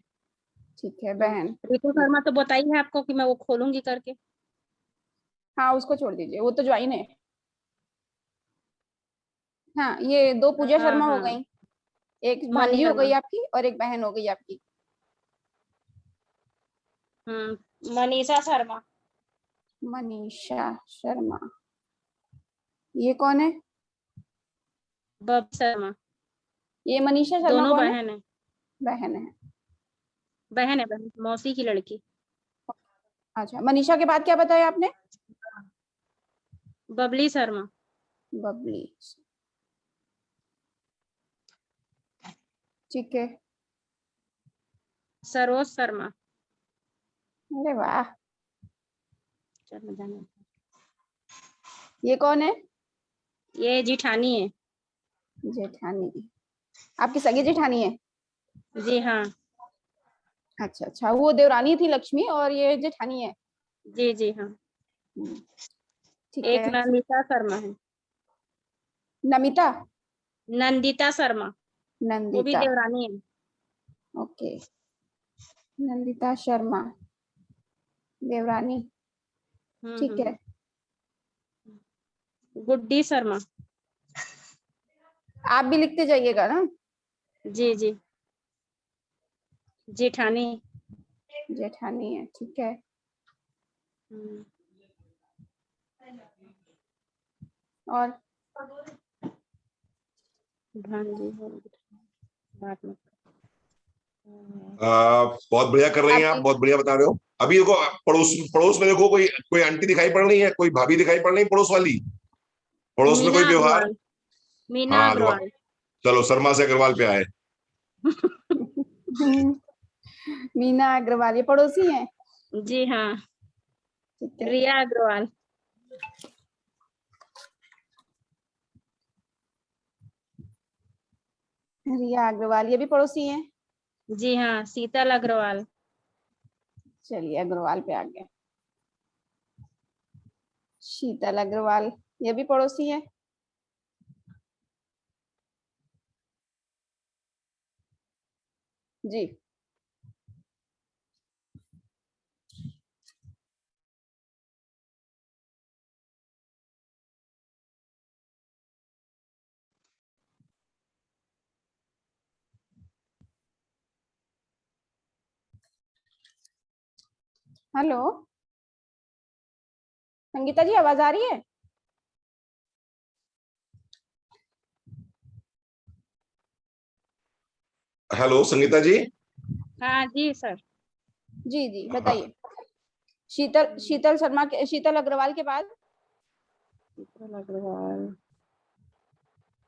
[SPEAKER 3] ठीक है, बहन।
[SPEAKER 2] रितु शर्मा तो बताई है आपको कि मैं वो खोलूंगी करके।
[SPEAKER 3] हाँ, उसको छोड़ दीजिए, वो तो ज्वाइन है। हाँ, ये 2 पूजा
[SPEAKER 2] हाँ
[SPEAKER 3] शर्मा हो
[SPEAKER 2] हाँ।
[SPEAKER 3] गई। एक
[SPEAKER 2] मनी
[SPEAKER 3] भांजी हो
[SPEAKER 2] शर्मा।
[SPEAKER 3] गई आपकी, और एक बहन हो गई आपकी।
[SPEAKER 2] मनीषा शर्मा,
[SPEAKER 3] मनीषा शर्मा। ये कौन है?
[SPEAKER 2] बब शर्मा।
[SPEAKER 3] ये मनीषा शर्मा
[SPEAKER 2] दोनों
[SPEAKER 3] कौन है?
[SPEAKER 2] बहन है।
[SPEAKER 3] बहन है।
[SPEAKER 2] बहन है, बहन, मौसी की लड़की।
[SPEAKER 3] अच्छा, मनीषा के बाद क्या बताया आपने?
[SPEAKER 2] बबली शर्मा,
[SPEAKER 3] बबली। ठीक है।
[SPEAKER 2] सरोज शर्मा।
[SPEAKER 3] अरे वाह,
[SPEAKER 2] चलो जाने।
[SPEAKER 3] ये कौन है?
[SPEAKER 2] ये जिठानी है।
[SPEAKER 3] जेठानी। आपकी सगी जेठानी है?
[SPEAKER 2] जी हाँ।
[SPEAKER 3] अच्छा अच्छा, वो देवरानी थी लक्ष्मी, और ये जेठानी है।
[SPEAKER 2] जी जी हाँ।
[SPEAKER 3] हम्म, ठीक
[SPEAKER 2] एक
[SPEAKER 3] है।
[SPEAKER 2] नंदिता शर्मा है।
[SPEAKER 3] नमिता,
[SPEAKER 2] नंदिता शर्मा, वो भी
[SPEAKER 3] नंदिता,
[SPEAKER 2] देवरानी है।
[SPEAKER 3] ओके, नंदिता शर्मा, देवरानी, ठीक है।
[SPEAKER 2] गुड्डी शर्मा।
[SPEAKER 3] आप भी लिखते जाइएगा ना।
[SPEAKER 2] जी जी। जेठानी।
[SPEAKER 3] जेठानी है, ठीक है। और
[SPEAKER 2] भांजी बात मत
[SPEAKER 1] बहुत बढ़िया कर रही हैं आप,
[SPEAKER 3] आपकी
[SPEAKER 1] बहुत बढ़िया बता रहे हो। अभी देखो पड़ोस पड़ोस में देखो, कोई कोई आंटी दिखाई पड़ रही है, कोई भाभी दिखाई पड़ रही है पड़ोस वाली, पड़ोस में
[SPEAKER 2] मीना
[SPEAKER 1] कोई व्यवहार।
[SPEAKER 2] अग्रवाल। मीना
[SPEAKER 1] हाँ
[SPEAKER 2] अग्रवाल।
[SPEAKER 1] चलो शर्मा से अग्रवाल पे आए।
[SPEAKER 3] मीना अग्रवाल, ये पड़ोसी हैं,
[SPEAKER 2] जी हाँ।
[SPEAKER 3] ठीक है।
[SPEAKER 2] रिया अग्रवाल।
[SPEAKER 3] रिया अग्रवाल, ये भी पड़ोसी हैं।
[SPEAKER 2] जी हाँ। शीतल अग्रवाल।
[SPEAKER 3] चलिए अग्रवाल पे आ गए। शीतल अग्रवाल, ये भी पड़ोसी है। जी। हेलो संगीता जी, आवाज आ रही है?
[SPEAKER 1] हेलो संगीता जी।
[SPEAKER 2] हाँ जी सर।
[SPEAKER 3] जी जी बताइए। शीतल शीतल शर्मा के, शीतल अग्रवाल के बाद
[SPEAKER 2] शीतल अग्रवाल,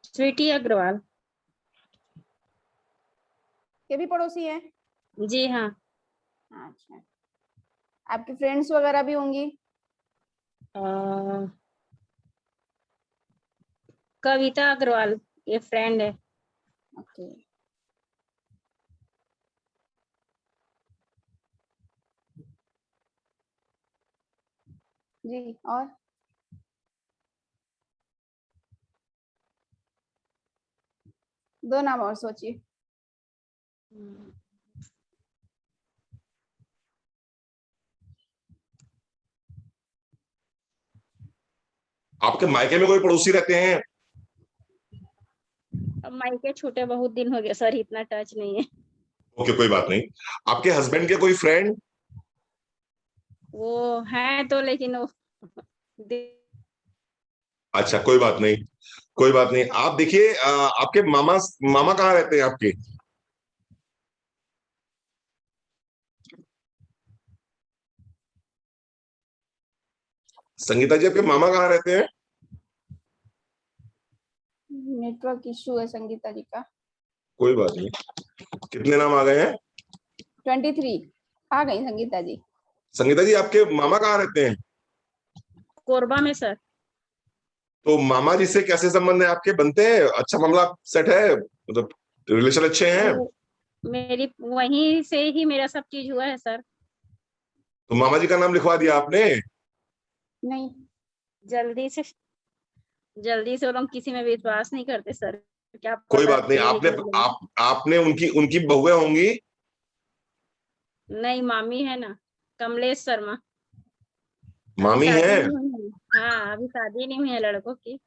[SPEAKER 2] स्वीटी अग्रवाल।
[SPEAKER 3] के भी पड़ोसी हैं।
[SPEAKER 2] जी हाँ।
[SPEAKER 3] अच्छा, आपकी फ्रेंड्स वगैरह भी होंगी।
[SPEAKER 2] कविता अग्रवाल, ये फ्रेंड है।
[SPEAKER 3] ओके। जी, और दो नाम और सोचिए।
[SPEAKER 1] आपके मायके में कोई पड़ोसी रहते हैं?
[SPEAKER 2] अब मायके छूटे बहुत दिन हो गए सर, इतना टच नहीं है।
[SPEAKER 1] ओके कोई बात नहीं। आपके हस्बैंड के कोई फ्रेंड?
[SPEAKER 2] वो है तो, लेकिन वो
[SPEAKER 1] अच्छा कोई बात नहीं, कोई बात नहीं। आप देखिए आपके मामा मामा कहाँ रहते हैं आपके? संगीता जी आपके मामा कहाँ रहते हैं?
[SPEAKER 3] नेटवर्क इशू है संगीता जी का।
[SPEAKER 1] कोई बात नहीं। कितने नाम आ गए हैं?
[SPEAKER 3] 23 आ गई संगीता जी।
[SPEAKER 1] संगीता जी आपके मामा कहाँ रहते हैं?
[SPEAKER 2] कोरबा में सर।
[SPEAKER 1] तो मामा जी से कैसे संबंध है आपके, बनते हैं, अच्छा मामला सेट है, मतलब रिलेशन अच्छे हैं?
[SPEAKER 2] वो मेरी वहीं से ही मेरा सब चीज हुआ है सर।
[SPEAKER 1] तो मामा जी का नाम लिखवा दिया आपने?
[SPEAKER 3] नहीं,
[SPEAKER 2] जल्दी से, जल्दी से वो लोग किसी में विश्वास नहीं करते सर, क्या
[SPEAKER 1] कोई
[SPEAKER 2] पता
[SPEAKER 1] बात नहीं।
[SPEAKER 2] ले
[SPEAKER 1] आपने
[SPEAKER 2] लिखे बोले।
[SPEAKER 1] आपने उनकी उनकी बहुएं होंगी।
[SPEAKER 2] नहीं, मामी है ना, कमलेश शर्मा। अभी
[SPEAKER 1] मामी
[SPEAKER 2] शादी
[SPEAKER 1] है?
[SPEAKER 2] नहीं हुई है। हाँ, अभी शादी नहीं हुई है लड़कों की।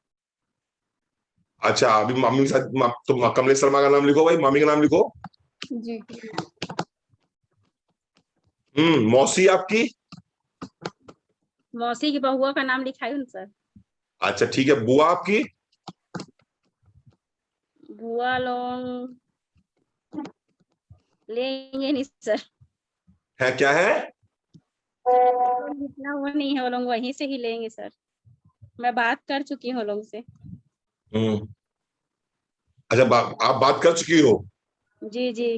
[SPEAKER 1] अच्छा अभी मामी के साथ तो कमलेश शर्मा का नाम लिखो भाई, मामी का नाम लिखो।
[SPEAKER 3] जी।
[SPEAKER 1] मौसी आपकी?
[SPEAKER 2] मौसी की बहुआ का नाम लिखाई हूँ सर।
[SPEAKER 1] अच्छा ठीक है। बुआ आपकी?
[SPEAKER 2] बुआ लोग लेंगे नहीं सर।
[SPEAKER 1] है क्या है?
[SPEAKER 2] इतना वो नहीं है, वो लोग वहीं से ही लेंगे सर। मैं बात कर चुकी हूँ लोग से।
[SPEAKER 1] हम्म। अच्छा आप बात कर चुकी हो?
[SPEAKER 2] जी जी।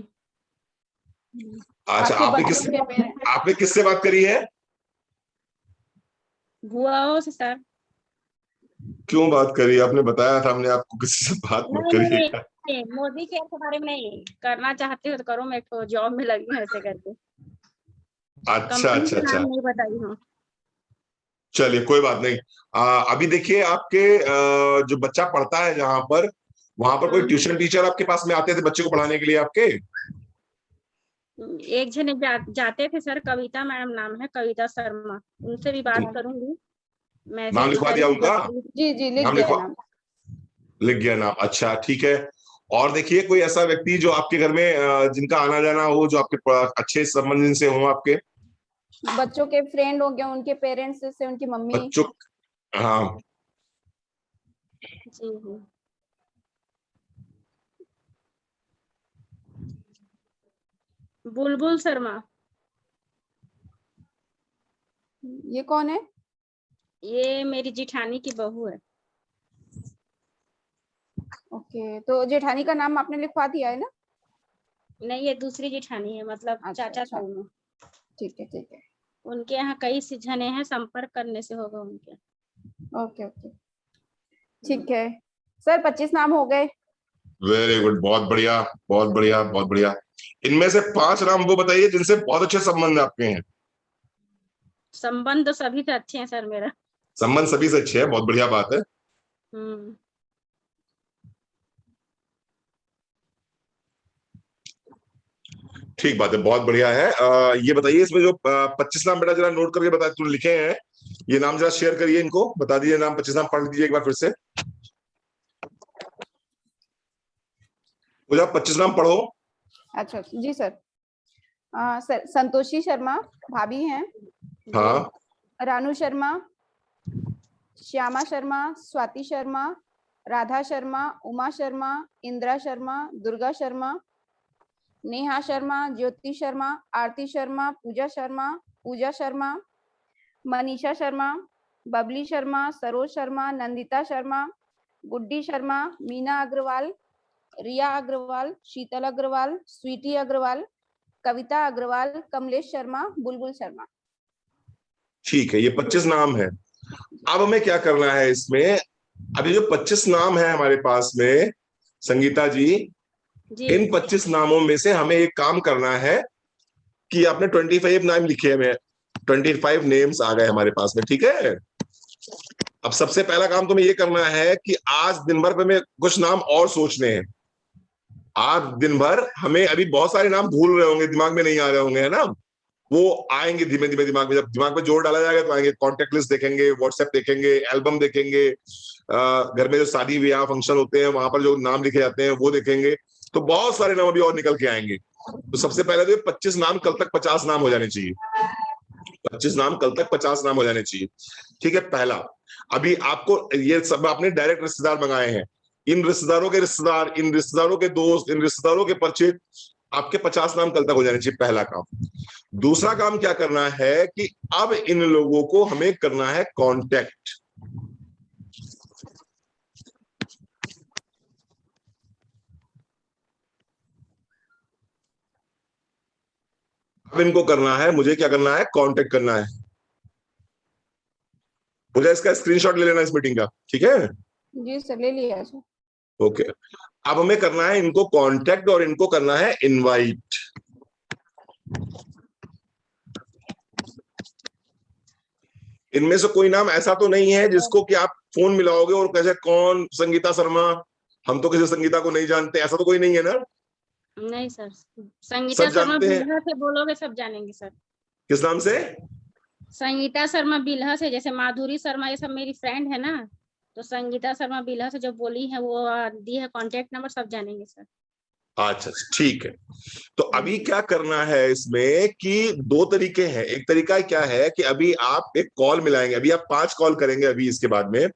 [SPEAKER 1] अच्छा
[SPEAKER 3] आपके बच्चों के पेरेंट्स।
[SPEAKER 1] आपने किससे बात करी है?
[SPEAKER 2] बुआओं से सर।
[SPEAKER 1] क्यों बात करी? आपने बताया था हमने आपको किसी से बात मत
[SPEAKER 2] नहीं नहीं
[SPEAKER 1] करिएगा।
[SPEAKER 2] नहीं, मोदी केयर के बारे में नहीं, करना चाहते हो तो करो, मैं तो जॉब में लगी हूँ ऐसे करके।
[SPEAKER 1] अच्छा
[SPEAKER 2] कंपनी
[SPEAKER 1] अच्छा
[SPEAKER 2] का
[SPEAKER 1] अच्छा।
[SPEAKER 2] नाम नहीं बताई हूँ।
[SPEAKER 1] चलिए कोई बात नहीं। अभी देखिए आपके जो बच्चा पढ़ता है जहां पर, वहां पर कोई ट्यूशन टीचर आपके पास में आते थे बच्चे को पढ़ाने के लिए आपके?
[SPEAKER 2] एक जने जाते थे सर, कविता मैडम नाम है, कविता शर्मा, उनसे भी बात करूंगी,
[SPEAKER 1] नाम
[SPEAKER 2] मैसेज
[SPEAKER 1] लिखवा दिया
[SPEAKER 2] करूंगी
[SPEAKER 1] उनका?
[SPEAKER 3] जी जी, लिख
[SPEAKER 1] नाम
[SPEAKER 3] दिया है
[SPEAKER 1] लिखवा,
[SPEAKER 3] नाम।
[SPEAKER 1] लिख गया नाम, अच्छा ठीक है। और देखिए कोई ऐसा व्यक्ति जो आपके घर में जिनका आना जाना हो, जो आपके अच्छे संबंध से हो आपके
[SPEAKER 3] बच्चों के फ्रेंड हो गए, उनके पेरेंट्स से, उनकी मम्मी।
[SPEAKER 1] बच्चों। हाँ,
[SPEAKER 2] जी जी। बुलबुल शर्मा।
[SPEAKER 3] ये कौन है?
[SPEAKER 2] ये मेरी जिठानी की बहू है।
[SPEAKER 3] ओके, तो जेठानी का नाम आपने लिखवा दिया है ना?
[SPEAKER 2] नहीं, ये दूसरी जिठानी है, मतलब
[SPEAKER 3] अच्छा
[SPEAKER 2] चाचा
[SPEAKER 3] अच्छा,
[SPEAKER 2] ताऊ में।
[SPEAKER 3] ठीक है ठीक है।
[SPEAKER 2] उनके यहाँ कई जने हैं, संपर्क करने से होगा उनके।
[SPEAKER 3] ओके ओके, ठीक है सर, 25 नाम हो गए।
[SPEAKER 1] वेरी गुड, बहुत बढ़िया, बहुत बढ़िया, बहुत बढ़िया। इनमें से 5 नाम वो बताइए जिनसे बहुत अच्छे संबंध आपके हैं।
[SPEAKER 2] संबंध तो सभी से अच्छे हैं सर मेरा।
[SPEAKER 1] संबंध सभी से अच्छे हैं, बहुत बढ़िया बात है।
[SPEAKER 2] हम्म।
[SPEAKER 1] ठीक बात है, बहुत बढ़िया है। ये बताइए इसमें जो 25 नाम बेटा जरा नोट करके बता, तू लिखे हैं ये नाम, जरा शेयर करिए इनको, बता दीजिए नाम, 25 नाम पढ़ दीजिए एक बार फिर से। मुझे 25 नाम पढ़ो।
[SPEAKER 3] अच्छा जी सर। सर संतोषी शर्मा भाभी हैं।
[SPEAKER 1] हाँ।
[SPEAKER 3] रानू शर्मा, श्यामा शर्मा, स्वाति शर्मा, राधा शर्मा, उमा शर्मा, इंदिरा शर्मा, दुर्गा शर्मा, नेहा शर्मा, ज्योति शर्मा, आरती शर्मा, पूजा शर्मा, मनीषा शर्मा, बबली शर्मा, सरोज शर्मा, नंदिता शर्मा, गुड्डी शर्मा, मीना अग्रवाल, रिया अग्रवाल, शीतल अग्रवाल, स्वीटी अग्रवाल, कविता अग्रवाल, कमलेश शर्मा, बुलबुल शर्मा।
[SPEAKER 1] ठीक है, ये 25 नाम है। अब हमें क्या करना है इसमें? अभी जो 25 नाम है हमारे पास में, संगीता जी,
[SPEAKER 2] जी
[SPEAKER 1] इन 25 नामों में से हमें एक काम करना है कि आपने 25 नाम लिखे हैं, 25 नेम्स आ गए हमारे पास में, ठीक है। अब सबसे पहला काम तुम्हें ये करना है कि आज दिन भर में कुछ नाम और सोचने हैं। आज दिन भर हमें, अभी बहुत सारे नाम भूल रहे होंगे, दिमाग में नहीं आ रहे होंगे, है ना? वो आएंगे धीमे धीमे दिमाग में, जब दिमाग में जोर डाला जाएगा तो आएंगे। कॉन्टेक्ट लिस्ट देखेंगे, व्हाट्सएप देखेंगे, एल्बम देखेंगे, घर में जो शादी ब्याह फंक्शन होते हैं वहां पर जो नाम लिखे जाते हैं वो देखेंगे। तो बहुत सारे नाम अभी और निकल के आएंगे। तो सबसे पहले तो 25 नाम, कल तक 50 नाम हो जाने चाहिए। 25 नाम, कल तक 50 नाम हो जाने चाहिए, ठीक है। पहला, अभी आपको ये सब आपने डायरेक्ट रिश्तेदार मंगाए हैं, इन रिश्तेदारों के रिश्तेदार, इन रिश्तेदारों के दोस्त, इन रिश्तेदारों के परिचित, आपके 50 नाम कल तक हो जाने चाहिए, पहला काम। दूसरा काम क्या करना है कि अब इन लोगों को हमें करना है कांटेक्ट। अब इनको करना है, मुझे क्या करना है, कांटेक्ट करना है। मुझे इसका स्क्रीनशॉट ले लेना इस मीटिंग का, ठीक है?
[SPEAKER 3] जी सर, ले लिया सर।
[SPEAKER 1] ओके। अब हमें करना है इनको कांटेक्ट और इनको करना है इनवाइट। इनमें से कोई नाम ऐसा तो नहीं है जिसको कि आप फोन मिलाओगे और कैसे, कौन संगीता शर्मा, हम तो किसी संगीता को नहीं जानते, ऐसा तो कोई नहीं है ना?
[SPEAKER 2] नहीं सर, संगीता
[SPEAKER 1] सब
[SPEAKER 2] शर्मा
[SPEAKER 1] जानते हैं।
[SPEAKER 2] बिल्हा से बोलोगे सब जानेंगे सर।
[SPEAKER 1] किस नाम से?
[SPEAKER 2] संगीता शर्मा बिल्हा से, जैसे माधुरी शर्मा ये सब मेरी फ्रेंड है ना, तो संगीता शर्मा बिल्हा से जो बोली है वो दी है कांटेक्ट नंबर, सब जानेंगे सर।
[SPEAKER 1] अच्छा ठीक है। तो अभी क्या करना है इसमें कि 2 तरीके हैं। एक तरीका क्या है कि अभी आप एक कॉल मिलाएंगे, अभी आप 5 कॉल करेंगे, अभी इसके बाद में,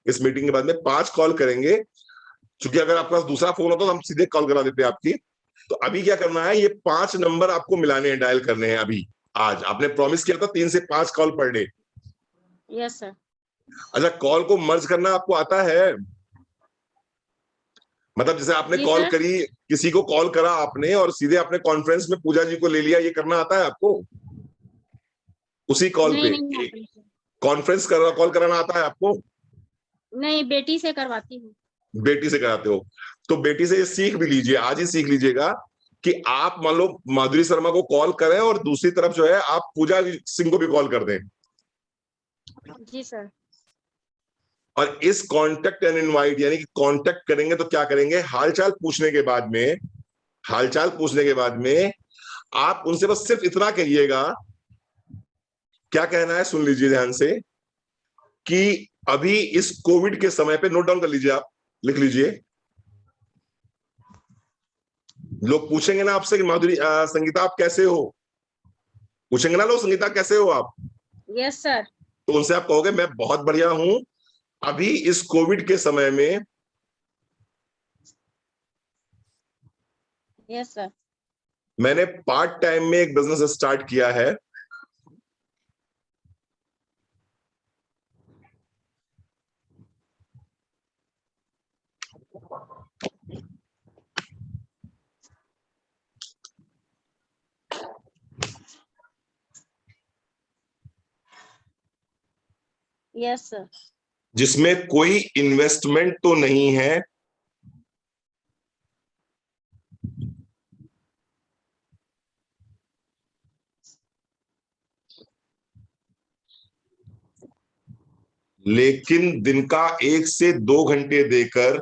[SPEAKER 1] इस मीटिंग के बाद में 5 कॉल करेंगे। क्योंकि अगर आपके पास दूसरा फोन होता तो हम सीधे कॉल करा देते आपकी। तो अभी क्या करना है, ये 5 नंबर आपको मिलाने हैं, डायल करने हैं अभी। आज आपने प्रॉमिस किया था 3 से 5 call per day.
[SPEAKER 2] Yes sir.
[SPEAKER 1] अच्छा, कॉल को मर्ज करना आपको आता है? मतलब जैसे आपने
[SPEAKER 2] जी
[SPEAKER 1] कॉल
[SPEAKER 2] सर।
[SPEAKER 1] करी, किसी को कॉल करा आपने और सीधे आपने कॉन्फ्रेंस में पूजा जी को ले लिया, ये करना आता है आपको? उसी कॉल
[SPEAKER 2] नहीं
[SPEAKER 1] पे
[SPEAKER 2] नहीं आता है सर।
[SPEAKER 1] कॉन्फ्रेंस कर कॉल कराना आता है आपको?
[SPEAKER 2] नहीं, बेटी से करवाती हूँ।
[SPEAKER 1] बेटी से कराते हो? तो बेटी से ये सीख भी लीजिए, आज ही सीख लीजिएगा कि आप मान लो माधुरी शर्मा को कॉल करें और दूसरी तरफ जो है आप पूजा सिंह को भी कॉल कर दें।
[SPEAKER 2] जी सर।
[SPEAKER 1] और इस कॉन्टेक्ट एंड इनवाइट यानी कि कॉन्टेक्ट करेंगे तो क्या करेंगे, हालचाल पूछने के बाद में, हालचाल पूछने के बाद में आप उनसे बस सिर्फ इतना कहिएगा, क्या कहना है सुन लीजिए ध्यान से, कि अभी इस कोविड के समय पे, नोट डाउन कर लीजिए, आप लिख लीजिए। लोग पूछेंगे ना आपसे कि माधुरी संगीता आप कैसे हो, पूछेंगे ना लोग, संगीता कैसे हो आप,
[SPEAKER 2] यस सर।
[SPEAKER 1] तो उनसे आप कहोगे मैं बहुत बढ़िया हूं, अभी इस कोविड के समय में।
[SPEAKER 2] Yes sir.
[SPEAKER 1] मैंने पार्ट टाइम में एक बिजनेस स्टार्ट किया है,
[SPEAKER 2] यस सर।
[SPEAKER 1] जिसमें कोई इन्वेस्टमेंट तो नहीं है, लेकिन दिन का 1 से 2 घंटे देकर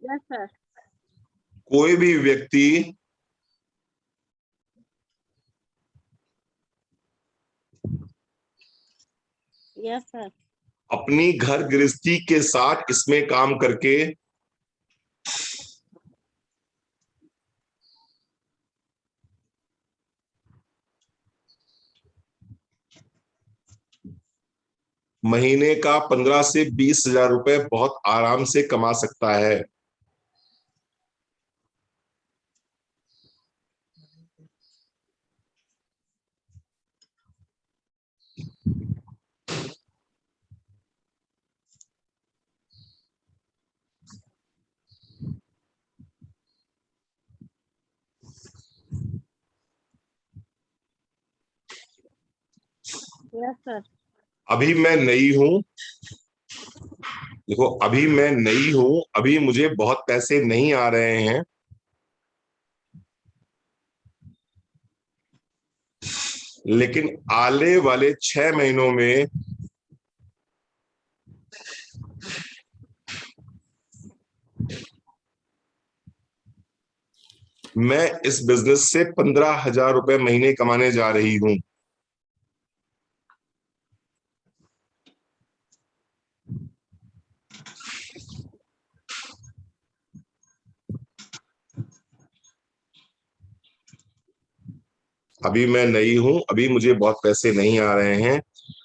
[SPEAKER 2] यस सर।
[SPEAKER 1] कोई भी व्यक्ति
[SPEAKER 2] यस सर।
[SPEAKER 1] अपनी घर गृहस्थी के साथ इसमें काम करके महीने का 15 से 20 हजार रुपए बहुत आराम से कमा सकता है।
[SPEAKER 2] Yes sir.
[SPEAKER 1] अभी मैं नई हूं, देखो अभी मैं नई हूं, अभी मुझे बहुत पैसे नहीं आ रहे हैं, लेकिन आने वाले 6 महीनों में मैं इस बिजनेस से 15 हजार रुपए महीने कमाने जा रही हूं। अभी मैं नई हूं, अभी मुझे बहुत पैसे नहीं आ रहे हैं,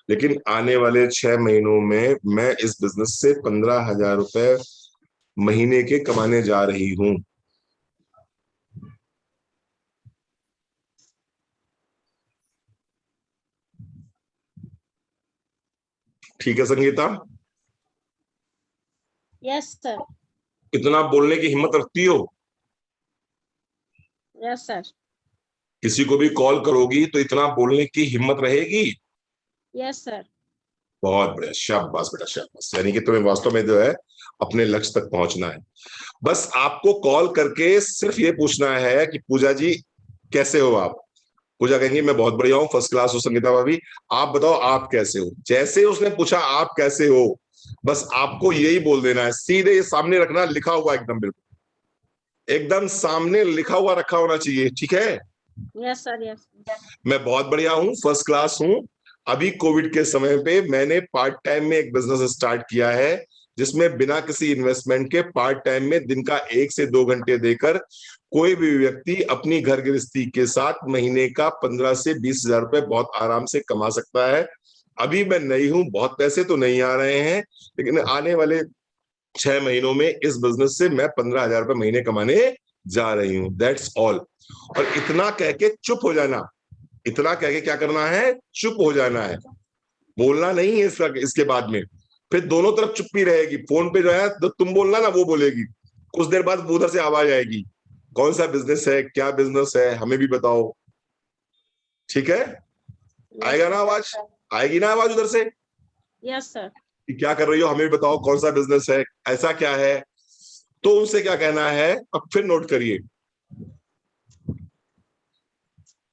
[SPEAKER 1] लेकिन आने वाले 6 महीनों में मैं इस बिजनेस से 15 हजार रुपए महीने के कमाने जा रही हूं। ठीक है संगीता,
[SPEAKER 2] यस सर।
[SPEAKER 1] इतना बोलने की हिम्मत रखती हो?
[SPEAKER 2] Yes sir.
[SPEAKER 1] किसी को भी कॉल करोगी तो इतना बोलने की हिम्मत रहेगी?
[SPEAKER 2] Yes sir.
[SPEAKER 1] बहुत बढ़िया, शाबाश बेटा शाबाश, यानी कि तुम्हें वास्तव में जो है अपने लक्ष्य तक पहुंचना है। बस आपको कॉल करके सिर्फ ये पूछना है कि पूजा जी कैसे हो आप। पूजा कहेंगी मैं बहुत बढ़िया हूँ, फर्स्ट क्लास हूँ संगीता भाभी, आप बताओ आप कैसे हो। जैसे उसने पूछा आप कैसे हो, बस आपको यही बोल देना है, सीधे ये सामने रखना, लिखा हुआ एकदम, बिल्कुल एकदम सामने लिखा हुआ रखा होना चाहिए, ठीक है।
[SPEAKER 2] Yes sir. यस।
[SPEAKER 1] मैं बहुत बढ़िया हूँ, फर्स्ट क्लास हूँ, अभी कोविड के समय पे मैंने पार्ट टाइम में एक बिजनेस स्टार्ट किया है, जिसमें बिना किसी इन्वेस्टमेंट के पार्ट टाइम में दिन का 1 से 2 घंटे देकर कोई भी व्यक्ति अपनी घर गृहस्थी के साथ महीने का 15 से 20 हजार रुपए बहुत आराम से कमा सकता है। अभी मैं नई हूं, बहुत पैसे तो नहीं आ रहे हैं, लेकिन आने वाले 6 महीनों में इस बिजनेस से मैं 15 हजार रुपए महीने कमाने जा रही हूँ, दैट्स ऑल। और इतना कह के चुप हो जाना, इतना कह के क्या करना है, चुप हो जाना है, बोलना नहीं है इसका, इसके बाद में फिर दोनों तरफ चुप्पी रहेगी, फोन पे जो है तो तुम बोलना ना वो बोलेगी, कुछ देर बाद उधर से आवाज आएगी, कौन सा बिजनेस है, क्या बिजनेस है, हमें भी बताओ। ठीक है, आएगा ना आवाज, आएगी ना आवाज उधर से
[SPEAKER 2] यस सर।
[SPEAKER 1] कि क्या कर रही हो, हमें बताओ कौन सा बिजनेस है, ऐसा क्या है। तो उनसे क्या कहना है, अब फिर नोट करिए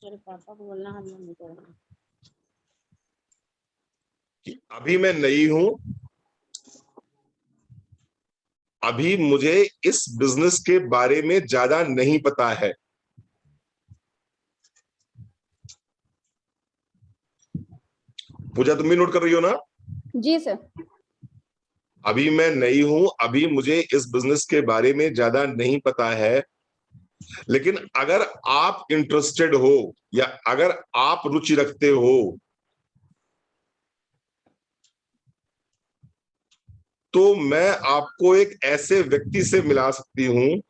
[SPEAKER 2] तेरे पापा को बोलना हम नहीं करेंगे।
[SPEAKER 1] कि अभी मैं नई हूं, अभी मुझे इस बिजनेस के बारे में ज्यादा नहीं पता है। पूजा तुम भी नोट कर रही हो ना?
[SPEAKER 3] जी सर।
[SPEAKER 1] अभी मैं नई हूं, अभी मुझे इस बिजनेस के बारे में ज्यादा नहीं पता है, लेकिन अगर आप इंटरेस्टेड हो या अगर आप रुचि रखते हो तो मैं आपको एक ऐसे व्यक्ति से मिला सकती हूं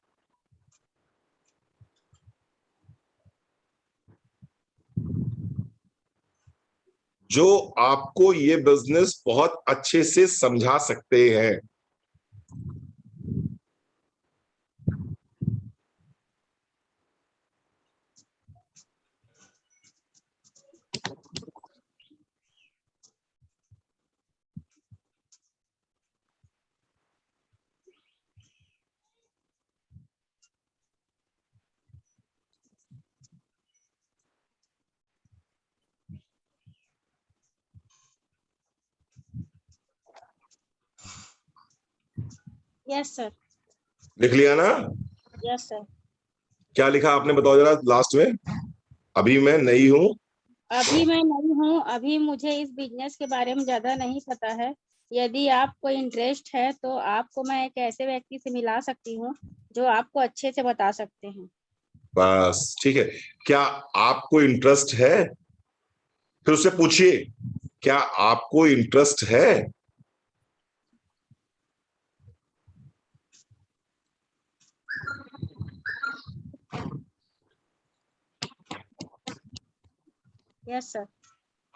[SPEAKER 1] जो आपको ये बिजनेस बहुत अच्छे से समझा सकते हैं।
[SPEAKER 2] Yes sir.
[SPEAKER 1] लिख लिया ना?
[SPEAKER 2] Yes sir.
[SPEAKER 1] क्या लिखा आपने, बताओ जरा लास्ट में। अभी मैं नई हूं,
[SPEAKER 2] अभी मैं नई हूँ, अभी मुझे इस बिजनेस के बारे में ज्यादा नहीं पता है। यदि आपको इंटरेस्ट है तो आपको मैं एक ऐसे व्यक्ति से मिला सकती हूँ जो आपको अच्छे से बता सकते हैं।
[SPEAKER 1] बस ठीक है। क्या आपको इंटरेस्ट है, फिर उससे पूछिए क्या आपको इंटरेस्ट है।
[SPEAKER 2] Yes sir.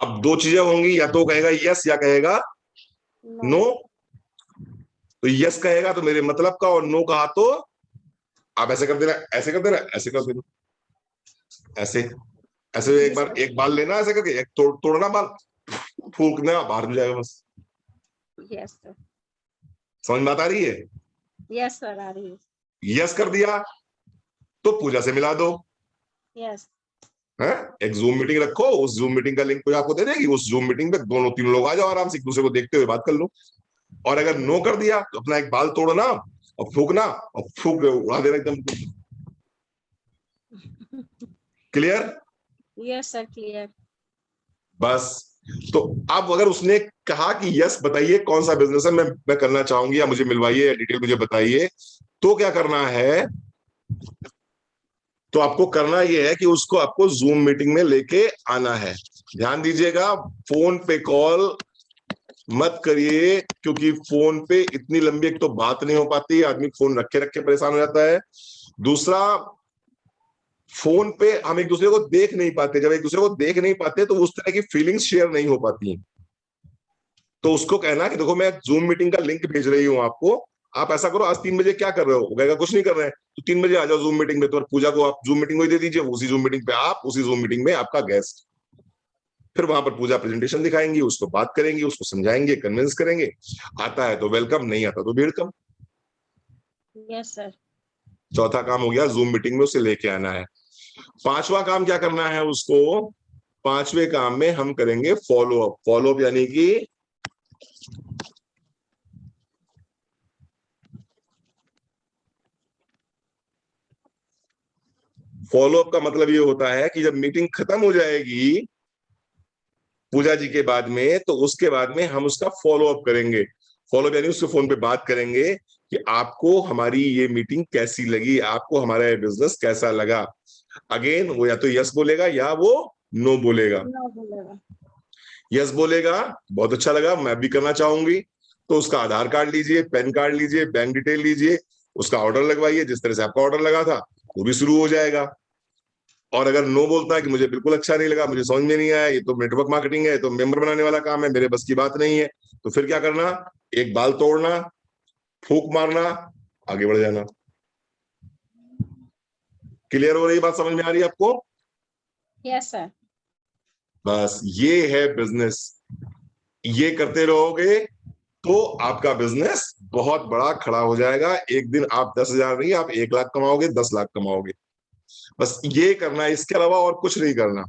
[SPEAKER 1] अब दो चीजें होंगी, या तो कहेगा यस या कहेगा
[SPEAKER 2] नो।
[SPEAKER 1] नो। तो यस कहेगा तो मेरे मतलब का, और नो कहा तो आप ऐसे कर देना, ऐसे कर देना, ऐसे कर देना, ऐसे ऐसे
[SPEAKER 2] जी
[SPEAKER 1] एक बार
[SPEAKER 2] सर।
[SPEAKER 1] एक बाल लेना, ऐसे करके एक तोड़ना बाल, फूकना, बाहर हो जाएगा बस।
[SPEAKER 2] Yes sir.
[SPEAKER 1] समझ में बात आ रही है?
[SPEAKER 2] यस सर, आ रही है।
[SPEAKER 1] यस कर दिया तो पूजा से मिला दो।
[SPEAKER 2] यस।
[SPEAKER 1] है, एक जूम मीटिंग रखो, उस जूम मीटिंग का लिंक कोई आपको दे देगी, उस जूम मीटिंग पे दोनों तीन लोग आ जाओ, आराम से एक दूसरे को देखते हुए बात कर लो। और अगर नो कर दिया तो अपना एक बाल तोड़ना और फूकना, और फूक उड़ा देना एकदम। क्लियर?
[SPEAKER 2] Yes sir, clear.
[SPEAKER 1] बस। तो अब अगर उसने कहा कि यस बताइए कौन सा बिजनेस है, मैं करना चाहूंगी, या मुझे मिलवाइए, या डिटेल मुझे बताइए, तो क्या करना है, तो आपको करना यह है कि उसको आपको जूम मीटिंग में लेके आना है। ध्यान दीजिएगा, फोन पे कॉल मत करिए, क्योंकि फोन पे इतनी लंबी एक तो बात नहीं हो पाती, आदमी फोन रखे रखे परेशान हो जाता है। दूसरा, फोन पे हम एक दूसरे को देख नहीं पाते, जब एक दूसरे को देख नहीं पाते तो उस तरह की फीलिंग्स शेयर नहीं हो पाती हैं। तो उसको कहना कि देखो मैं जूम मीटिंग का लिंक भेज रही हूँ आपको, आप ऐसा करो, आज 3 बजे क्या कर रहे हो, वो कहेगा कुछ नहीं कर रहे हैं, तो 3 बजे आ जाओ जूम मीटिंग में। तो पूजा को आप जूम मीटिंग को ही दे दीजिए, उसी जूम मीटिंग पे आप, उसी जूम मीटिंग में आपका गेस्ट। फिर वहां पर पूजा प्रेजेंटेशन दिखाएंगी, उसको बात करेंगी, उसको समझाएंगे, कन्विंस करेंगे। आता है तो वेलकम, नहीं आता तो वेलकम।
[SPEAKER 2] Yes sir.
[SPEAKER 1] चौथा काम हो गया, जूम मीटिंग में उसे लेके आना है। पांचवा काम क्या करना है उसको, पांचवें काम में हम करेंगे फॉलो अप। फॉलो अप यानी कि फॉलो अप का मतलब ये होता है कि जब मीटिंग खत्म हो जाएगी पूजा जी के बाद में, तो उसके बाद में हम उसका फॉलो अप करेंगे। फॉलो अप यानी उसके फोन पे बात करेंगे कि आपको हमारी ये मीटिंग कैसी लगी, आपको हमारा ये बिजनेस कैसा लगा। अगेन वो या तो यस बोलेगा या वो नो बोलेगा।
[SPEAKER 2] नो बोलेगा।
[SPEAKER 1] यस बोलेगा, बहुत अच्छा लगा, मैं भी करना चाहूंगी, तो उसका आधार कार्ड लीजिए, पैन कार्ड लीजिए, बैंक डिटेल लीजिए, उसका ऑर्डर लगवाइए, जिस तरह से आपका ऑर्डर लगा था वो भी शुरू हो जाएगा। और अगर नो बोलता है कि मुझे बिल्कुल अच्छा नहीं लगा, मुझे समझ में नहीं आया, ये तो नेटवर्क मार्केटिंग है, ये तो मेंबर बनाने वाला काम है, मेरे बस की बात नहीं है, तो फिर क्या करना, एक बाल तोड़ना, फूक मारना, आगे बढ़ जाना। क्लियर हो रही बात, समझ में आ रही है आपको?
[SPEAKER 2] Yes sir.
[SPEAKER 1] बस ये है बिजनेस। ये करते रहोगे तो आपका बिजनेस बहुत बड़ा खड़ा हो जाएगा। एक दिन आप 10,000 नहीं, आप 1 लाख कमाओगे, 10 लाख कमाओगे। बस ये करना है, इसके अलावा और कुछ नहीं करना।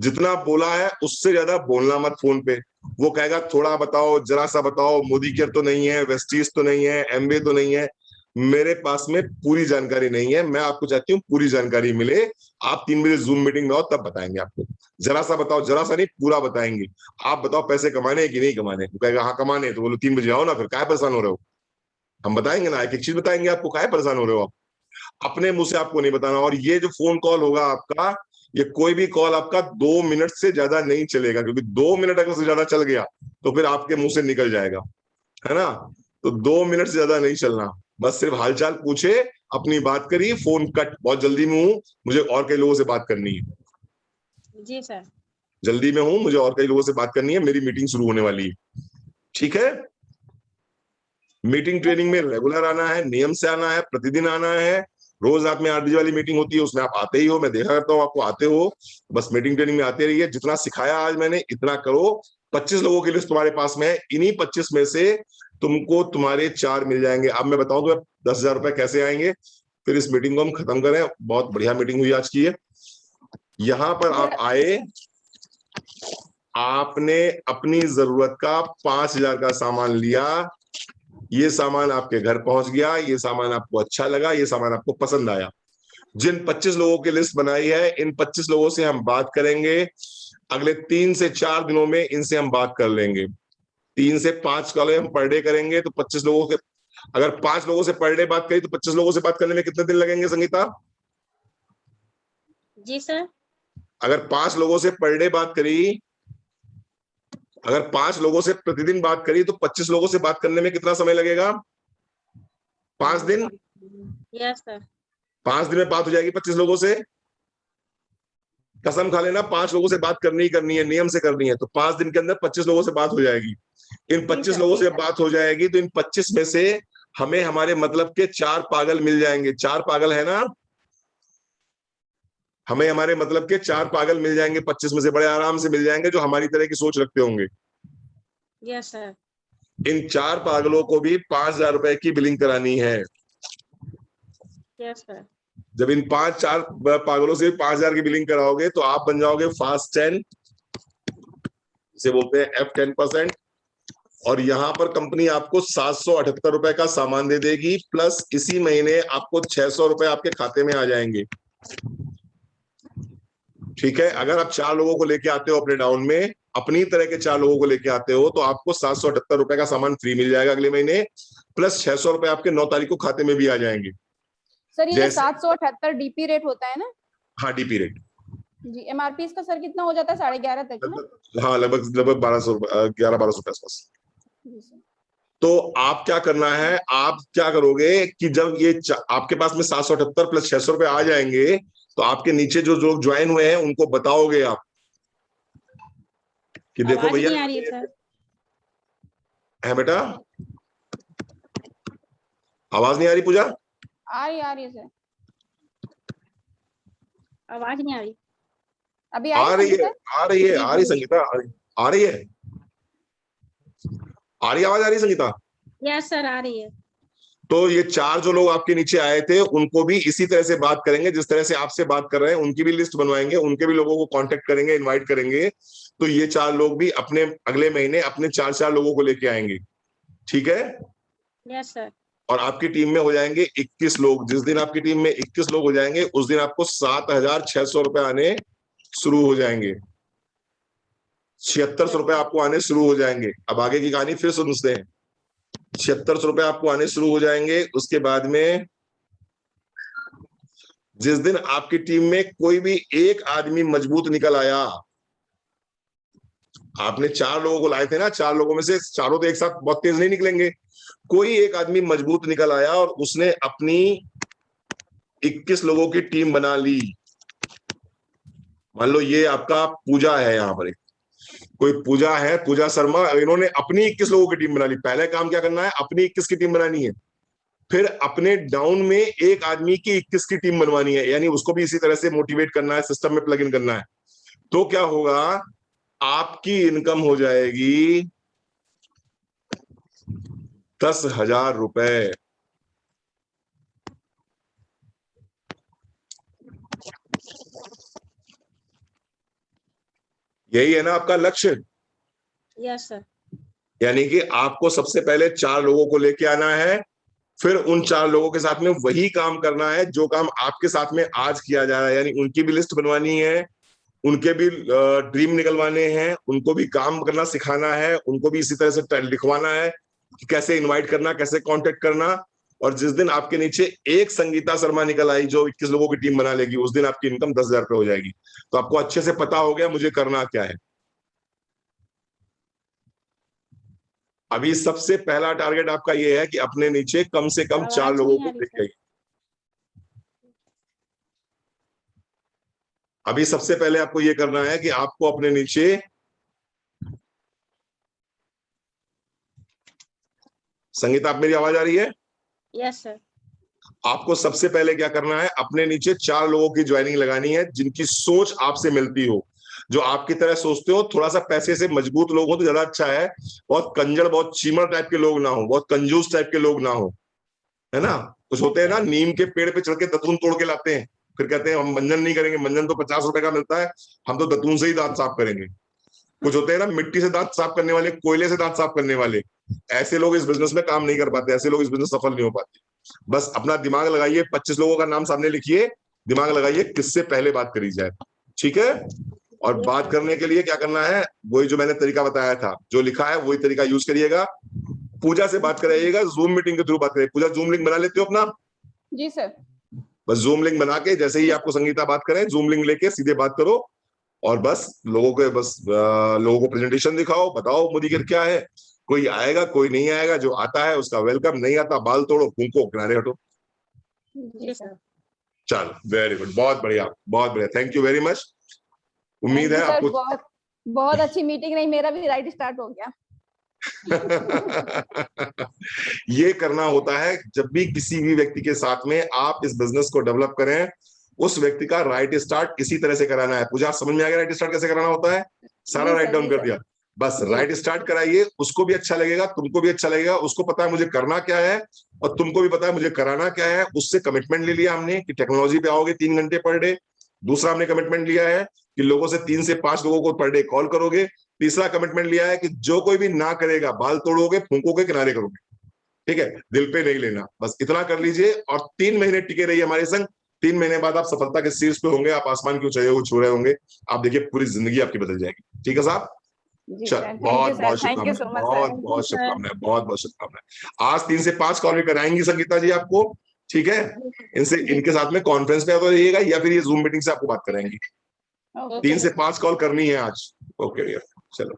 [SPEAKER 1] जितना बोला है उससे ज्यादा बोलना मत फोन पे। वो कहेगा थोड़ा बताओ, जरा सा बताओ, मोदी केयर तो नहीं है, वेस्टीज तो नहीं है, एमवे तो नहीं है। मेरे पास में पूरी जानकारी नहीं है। मैं आपको चाहती हूँ पूरी जानकारी मिले। आप 3 बजे जूम मीटिंग में आओ, तब बताएंगे आपको। जरा सा बताओ, जरा सा नहीं, पूरा बताएंगे। आप बताओ पैसे कमाने हैं कि नहीं कमाने। वो कहेगा हाँ कमाने। तो बोलो 3 बजे आओ ना, फिर काहे परेशान हो रहे हो। हम बताएंगे ना, एक एक चीज बताएंगे आपको। काहे परेशान हो रहे हो आप। अपने मुंह से आपको नहीं बताना। और ये जो फोन कॉल होगा आपका, ये कोई भी कॉल आपका 2 मिनट से ज्यादा नहीं चलेगा, क्योंकि 2 मिनट अगर से ज्यादा चल गया तो फिर आपके मुंह से निकल जाएगा, है ना। तो 2 मिनट से ज्यादा नहीं चलना। बस सिर्फ हालचाल पूछे, अपनी बात करिए, फोन कट। बहुत जल्दी में हूँ, मुझे और कई लोगों से बात करनी है।
[SPEAKER 2] जी सर।
[SPEAKER 1] जल्दी में हूँ, मुझे और कई लोगों से बात करनी है, मेरी मीटिंग शुरू होने वाली है। ठीक है। मीटिंग ट्रेनिंग में रेगुलर आना है, नियम से आना है, प्रतिदिन आना है। रोज आप में 8 बजे वाली मीटिंग होती है, उसमें आप आते ही हो, मैं देखा करता हूँ आपको आते हो। बस मीटिंग ट्रेनिंग में आते रहिए। जितना सिखाया आज मैंने इतना करो। 25 लोगों की लिस्ट तुम्हारे पास में है। इन्हीं 25 में से तुमको तुम्हारे 4 मिल जाएंगे। अब मैं बताऊं तो 10,000 रुपए कैसे आएंगे। फिर इस मीटिंग को हम खत्म करें। बहुत बढ़िया मीटिंग हुई आज की है। यहां पर आप आए, आपने अपनी जरूरत का 5,000 का सामान लिया। ये सामान आपके घर पहुंच गया, ये सामान आपको अच्छा लगा, ये सामान आपको पसंद आया। जिन 25 लोगों की लिस्ट बनाई है, इन 25 लोगों से हम बात करेंगे। अगले 3 से 4 दिनों में इनसे हम बात कर लेंगे। 3 से 5 कॉल हम पर डे करेंगे। तो 25 लोगों के, अगर 5 लोगों से पर डे बात करी तो 25 लोगों से बात करने में कितने दिन लगेंगे संगीता।
[SPEAKER 2] जी सर।
[SPEAKER 1] अगर 5 लोगों से पर डे बात करी, अगर 5 लोगों से प्रतिदिन बात करी तो 25 लोगों से बात करने में कितना समय लगेगा। 5 दिन।
[SPEAKER 2] Yes sir.
[SPEAKER 1] 5 दिन में बात हो जाएगी 25 लोगों से। कसम खा लेना, 5 लोगों से बात करनी ही करनी है, नियम से करनी है। तो 5 दिन के अंदर 25 लोगों से बात हो जाएगी। इन 25 लोगों से बात हो जाएगी तो इन 25 में से हमें हमारे मतलब के 4 पागल मिल जाएंगे। 4 पागल है ना। हमें हमारे मतलब के 4 पागल मिल जाएंगे 25 में से, बड़े आराम से मिल जाएंगे, जो हमारी तरह की सोच रखते होंगे।
[SPEAKER 2] Yes sir.
[SPEAKER 1] इन 4 पागलों को भी 5,000 रुपए की बिलिंग करानी है।
[SPEAKER 2] Yes sir.
[SPEAKER 1] जब इन 4 पागलों से 5,000 की बिलिंग कराओगे तो आप बन जाओगे फास्ट 10, इसे बोलते हैं F10%। और यहां पर कंपनी आपको 778 रुपए का सामान दे देगी, प्लस इसी महीने आपको 600 रुपए आपके खाते में आ जाएंगे। ठीक है। अगर आप 4 लोगों को लेके आते हो अपने डाउन में, अपनी तरह के 4 लोगों को लेके आते हो, तो आपको 778 रुपए का सामान फ्री मिल जाएगा अगले महीने, प्लस 600 रुपए आपके 9 तारीख को खाते में भी आ जाएंगे।
[SPEAKER 3] सर ये 778 डीपी रेट होता है ना।
[SPEAKER 1] हाँ डीपी रेट
[SPEAKER 3] जी। एमआरपी इसका सर कितना हो जाता है, 11.5 तक ना।
[SPEAKER 1] हाँ लगभग 1200 रुपए, 11-1200 रुपए आसपास। तो आप क्या करना है, आप क्या करोगे कि जब ये आपके पास में 778 प्लस 600 रुपए आ जाएंगे, तो आपके नीचे जो लोग ज्वाइन हुए हैं उनको बताओगे आप कि देखो भैया
[SPEAKER 2] नहीं आ रही है सर।
[SPEAKER 1] है बेटा, आवाज नहीं आ रही पूजा।
[SPEAKER 3] आ रही है सर।
[SPEAKER 2] आवाज नहीं आ रही।
[SPEAKER 3] अभी
[SPEAKER 1] आ रही है, आ रही है,
[SPEAKER 3] जी,
[SPEAKER 1] आ रही
[SPEAKER 3] जी।
[SPEAKER 1] संगीता, आ रही है, आ रही आवाज, आ रही संगीता।
[SPEAKER 2] यस सर आ रही है।
[SPEAKER 1] तो ये 4 जो लोग आपके नीचे आए थे उनको भी इसी तरह से बात करेंगे, जिस तरह से आपसे बात कर रहे हैं। उनकी भी लिस्ट बनवाएंगे, उनके भी लोगों को कांटेक्ट करेंगे, इनवाइट करेंगे। तो ये 4 लोग भी अपने अगले महीने अपने 4-4 लोगों को लेके आएंगे। ठीक है।
[SPEAKER 2] Yes sir.
[SPEAKER 1] और आपकी टीम में हो जाएंगे 21 लोग। जिस दिन आपकी टीम में 21 लोग हो जाएंगे, उस दिन आपको 7,600 रुपए आने शुरू हो जाएंगे। 7,600 रुपए आपको आने शुरू हो जाएंगे। अब आगे की कहानी फिर सुनते हैं। 7,600 रुपए आपको आने शुरू हो जाएंगे। उसके बाद में जिस दिन आपकी टीम में कोई भी एक आदमी मजबूत निकल आया, आपने 4 लोगों को लाए थे ना, 4 लोगों में से चारों तो एक साथ बहुत तेज नहीं निकलेंगे। कोई एक आदमी मजबूत निकल आया और उसने अपनी 21 लोगों की टीम बना ली। मान लो ये आपका पूजा है, यहां पर एक कोई पूजा है, पूजा शर्मा, इन्होंने अपनी 21 लोगों की टीम बना ली। पहले काम क्या करना है, अपनी 21 की टीम बनानी है। फिर अपने डाउन में एक आदमी की 21 की टीम बनवानी है, यानी उसको भी इसी तरह से मोटिवेट करना है, सिस्टम में प्लग इन करना है। तो क्या होगा, आपकी इनकम हो जाएगी 10,000 रुपए। यही है ना आपका लक्ष्य।
[SPEAKER 2] Yes sir.
[SPEAKER 1] यानी कि आपको सबसे पहले 4 लोगों को लेके आना है, फिर उन 4 लोगों के साथ में वही काम करना है जो काम आपके साथ में आज किया जा रहा है। यानी उनकी भी लिस्ट बनवानी है, उनके भी ड्रीम निकलवाने हैं, उनको भी काम करना सिखाना है, उनको भी इसी तरह से लिखवाना है कि कैसे इनवाइट करना, कैसे कांटेक्ट करना। और जिस दिन आपके नीचे एक संगीता शर्मा निकल आई जो 21 लोगों की टीम बना लेगी, उस दिन आपकी इनकम 10,000 रुपए हो जाएगी। तो आपको अच्छे से पता हो गया मुझे करना क्या है। अभी सबसे पहला टारगेट आपका ये है कि अपने नीचे कम से कम 4
[SPEAKER 2] आवाज
[SPEAKER 1] लोगों
[SPEAKER 2] नहीं
[SPEAKER 1] को
[SPEAKER 2] आ रही
[SPEAKER 1] लेके
[SPEAKER 2] सर।
[SPEAKER 1] आइए। अभी सबसे पहले आपको ये करना है कि आपको अपने नीचे संगीता, आप मेरी आवाज आ रही है?
[SPEAKER 2] Yes sir.
[SPEAKER 1] आपको सबसे पहले क्या करना है, अपने नीचे 4 लोगों की ज्वाइनिंग लगानी है जिनकी सोच आपसे मिलती हो, जो आपकी तरह सोचते हो। थोड़ा सा पैसे से मजबूत लोग हो तो ज्यादा अच्छा है। बहुत कंजर, बहुत चीमर टाइप के लोग ना हो, बहुत कंजूस टाइप के लोग ना हो, है ना। कुछ होते हैं ना, नीम के पेड़ पे चढ़ के दतून तोड़ के लाते हैं, फिर कहते हैं हम मंजन नहीं करेंगे, मंजन तो 50 रुपए का मिलता है, हम तो दतून से ही दांत साफ करेंगे। कुछ होते हैं ना, मिट्टी से दांत साफ करने वाले, कोयले से दांत साफ करने वाले। ऐसे लोग इस बिजनेस में काम नहीं कर पाते, ऐसे लोग इस बिजनेस सफल नहीं हो पाते। बस अपना दिमाग लगाइए, 25 लोगों का नाम सामने लिखिए, दिमाग लगाइए किससे पहले बात करी जाए, ठीक है। और
[SPEAKER 2] Yes,
[SPEAKER 1] बात
[SPEAKER 2] sir.
[SPEAKER 1] करने के लिए क्या करना है, वही जो मैंने तरीका बताया था, जो लिखा है वही तरीका यूज करिएगा। पूजा से बात कराइएगा, जूम मीटिंग के थ्रू बात करिए। पूजा, जूम लिंक बना लेते हो अपना?
[SPEAKER 3] जी सर।
[SPEAKER 1] बस जूम लिंक बना के जैसे ही आपको संगीता बात करें, जूम लिंक लेके सीधे बात करो, और बस लोगों को प्रेजेंटेशन दिखाओ, बताओ मुदीर क्या है। कोई आएगा, कोई नहीं आएगा, जो आता है उसका वेलकम, नहीं आता बाल तोड़ो, फूंको, किनारे हटो।
[SPEAKER 3] जी
[SPEAKER 2] जी
[SPEAKER 3] सर।
[SPEAKER 2] सर।
[SPEAKER 1] चलो, वेरी गुड, बहुत बढ़िया, बहुत बढ़िया, थैंक यू वेरी मच। उम्मीद
[SPEAKER 3] थैंक
[SPEAKER 1] है
[SPEAKER 3] यू सर,
[SPEAKER 1] आपको
[SPEAKER 3] बहुत बहुत अच्छी मीटिंग रही, मेरा भी राइट स्टार्ट हो गया।
[SPEAKER 1] ये करना होता है जब भी किसी भी व्यक्ति के साथ में आप इस बिजनेस को डेवलप करें, उस व्यक्ति का राइट स्टार्ट इसी तरह से कराना है। पूजा, समझ में आ गया राइट स्टार्ट कैसे कराना होता है? सारा
[SPEAKER 3] जी
[SPEAKER 1] राइट
[SPEAKER 3] सर,
[SPEAKER 1] डाउन
[SPEAKER 3] जी
[SPEAKER 1] कर
[SPEAKER 3] सर।
[SPEAKER 1] दिया। बस
[SPEAKER 3] जी।
[SPEAKER 1] राइट स्टार्ट कराइए, उसको भी अच्छा लगेगा, तुमको भी अच्छा लगेगा, उसको पता है मुझे करना क्या है, और तुमको भी पता है मुझे कराना क्या है। उससे कमिटमेंट ले लिया हमने कि टेक्नोलॉजी पे आओगे 3 घंटे पर डे। दूसरा हमने कमिटमेंट लिया है कि लोगों से 3 से 5 लोगों को पर डे कॉल करोगे। तीसरा कमिटमेंट लिया है कि जो कोई भी ना करेगा, बाल तोड़ोगे, फूंकोगे, किनारे करोगे, ठीक है, दिल पे नहीं लेना। बस इतना कर लीजिए और 3 महीने टिके रहिए हमारे संग। 3 महीने बाद आप सफलता के शीर्ष पे होंगे, आप आसमान की ऊंचाइयों को छू रहे होंगे। आप देखिए पूरी जिंदगी आपकी बदल जाएगी, ठीक है साहब।
[SPEAKER 3] जी
[SPEAKER 1] चल,
[SPEAKER 3] सर, थैंक यू
[SPEAKER 1] बहुत
[SPEAKER 3] सर,
[SPEAKER 1] बहुत
[SPEAKER 3] थैंक यू
[SPEAKER 1] शुभकामनाएं,
[SPEAKER 3] सो मच सर।
[SPEAKER 1] बहुत
[SPEAKER 2] थैंक यू
[SPEAKER 1] बहुत
[SPEAKER 2] सर।
[SPEAKER 1] शुभकामनाएं, बहुत बहुत शुभकामनाएं। आज 3 से 5 कॉल भी कराएंगी संगीता जी आपको, ठीक है। इनसे,
[SPEAKER 3] जी
[SPEAKER 1] इनके साथ में कॉन्फ्रेंस पे तो रहिएगा, या फिर ये जूम मीटिंग से आपको बात कराएंगी।
[SPEAKER 3] ओके
[SPEAKER 1] 3
[SPEAKER 2] ओके
[SPEAKER 1] से 5 कॉल करनी है आज। ओके भैया, चलो।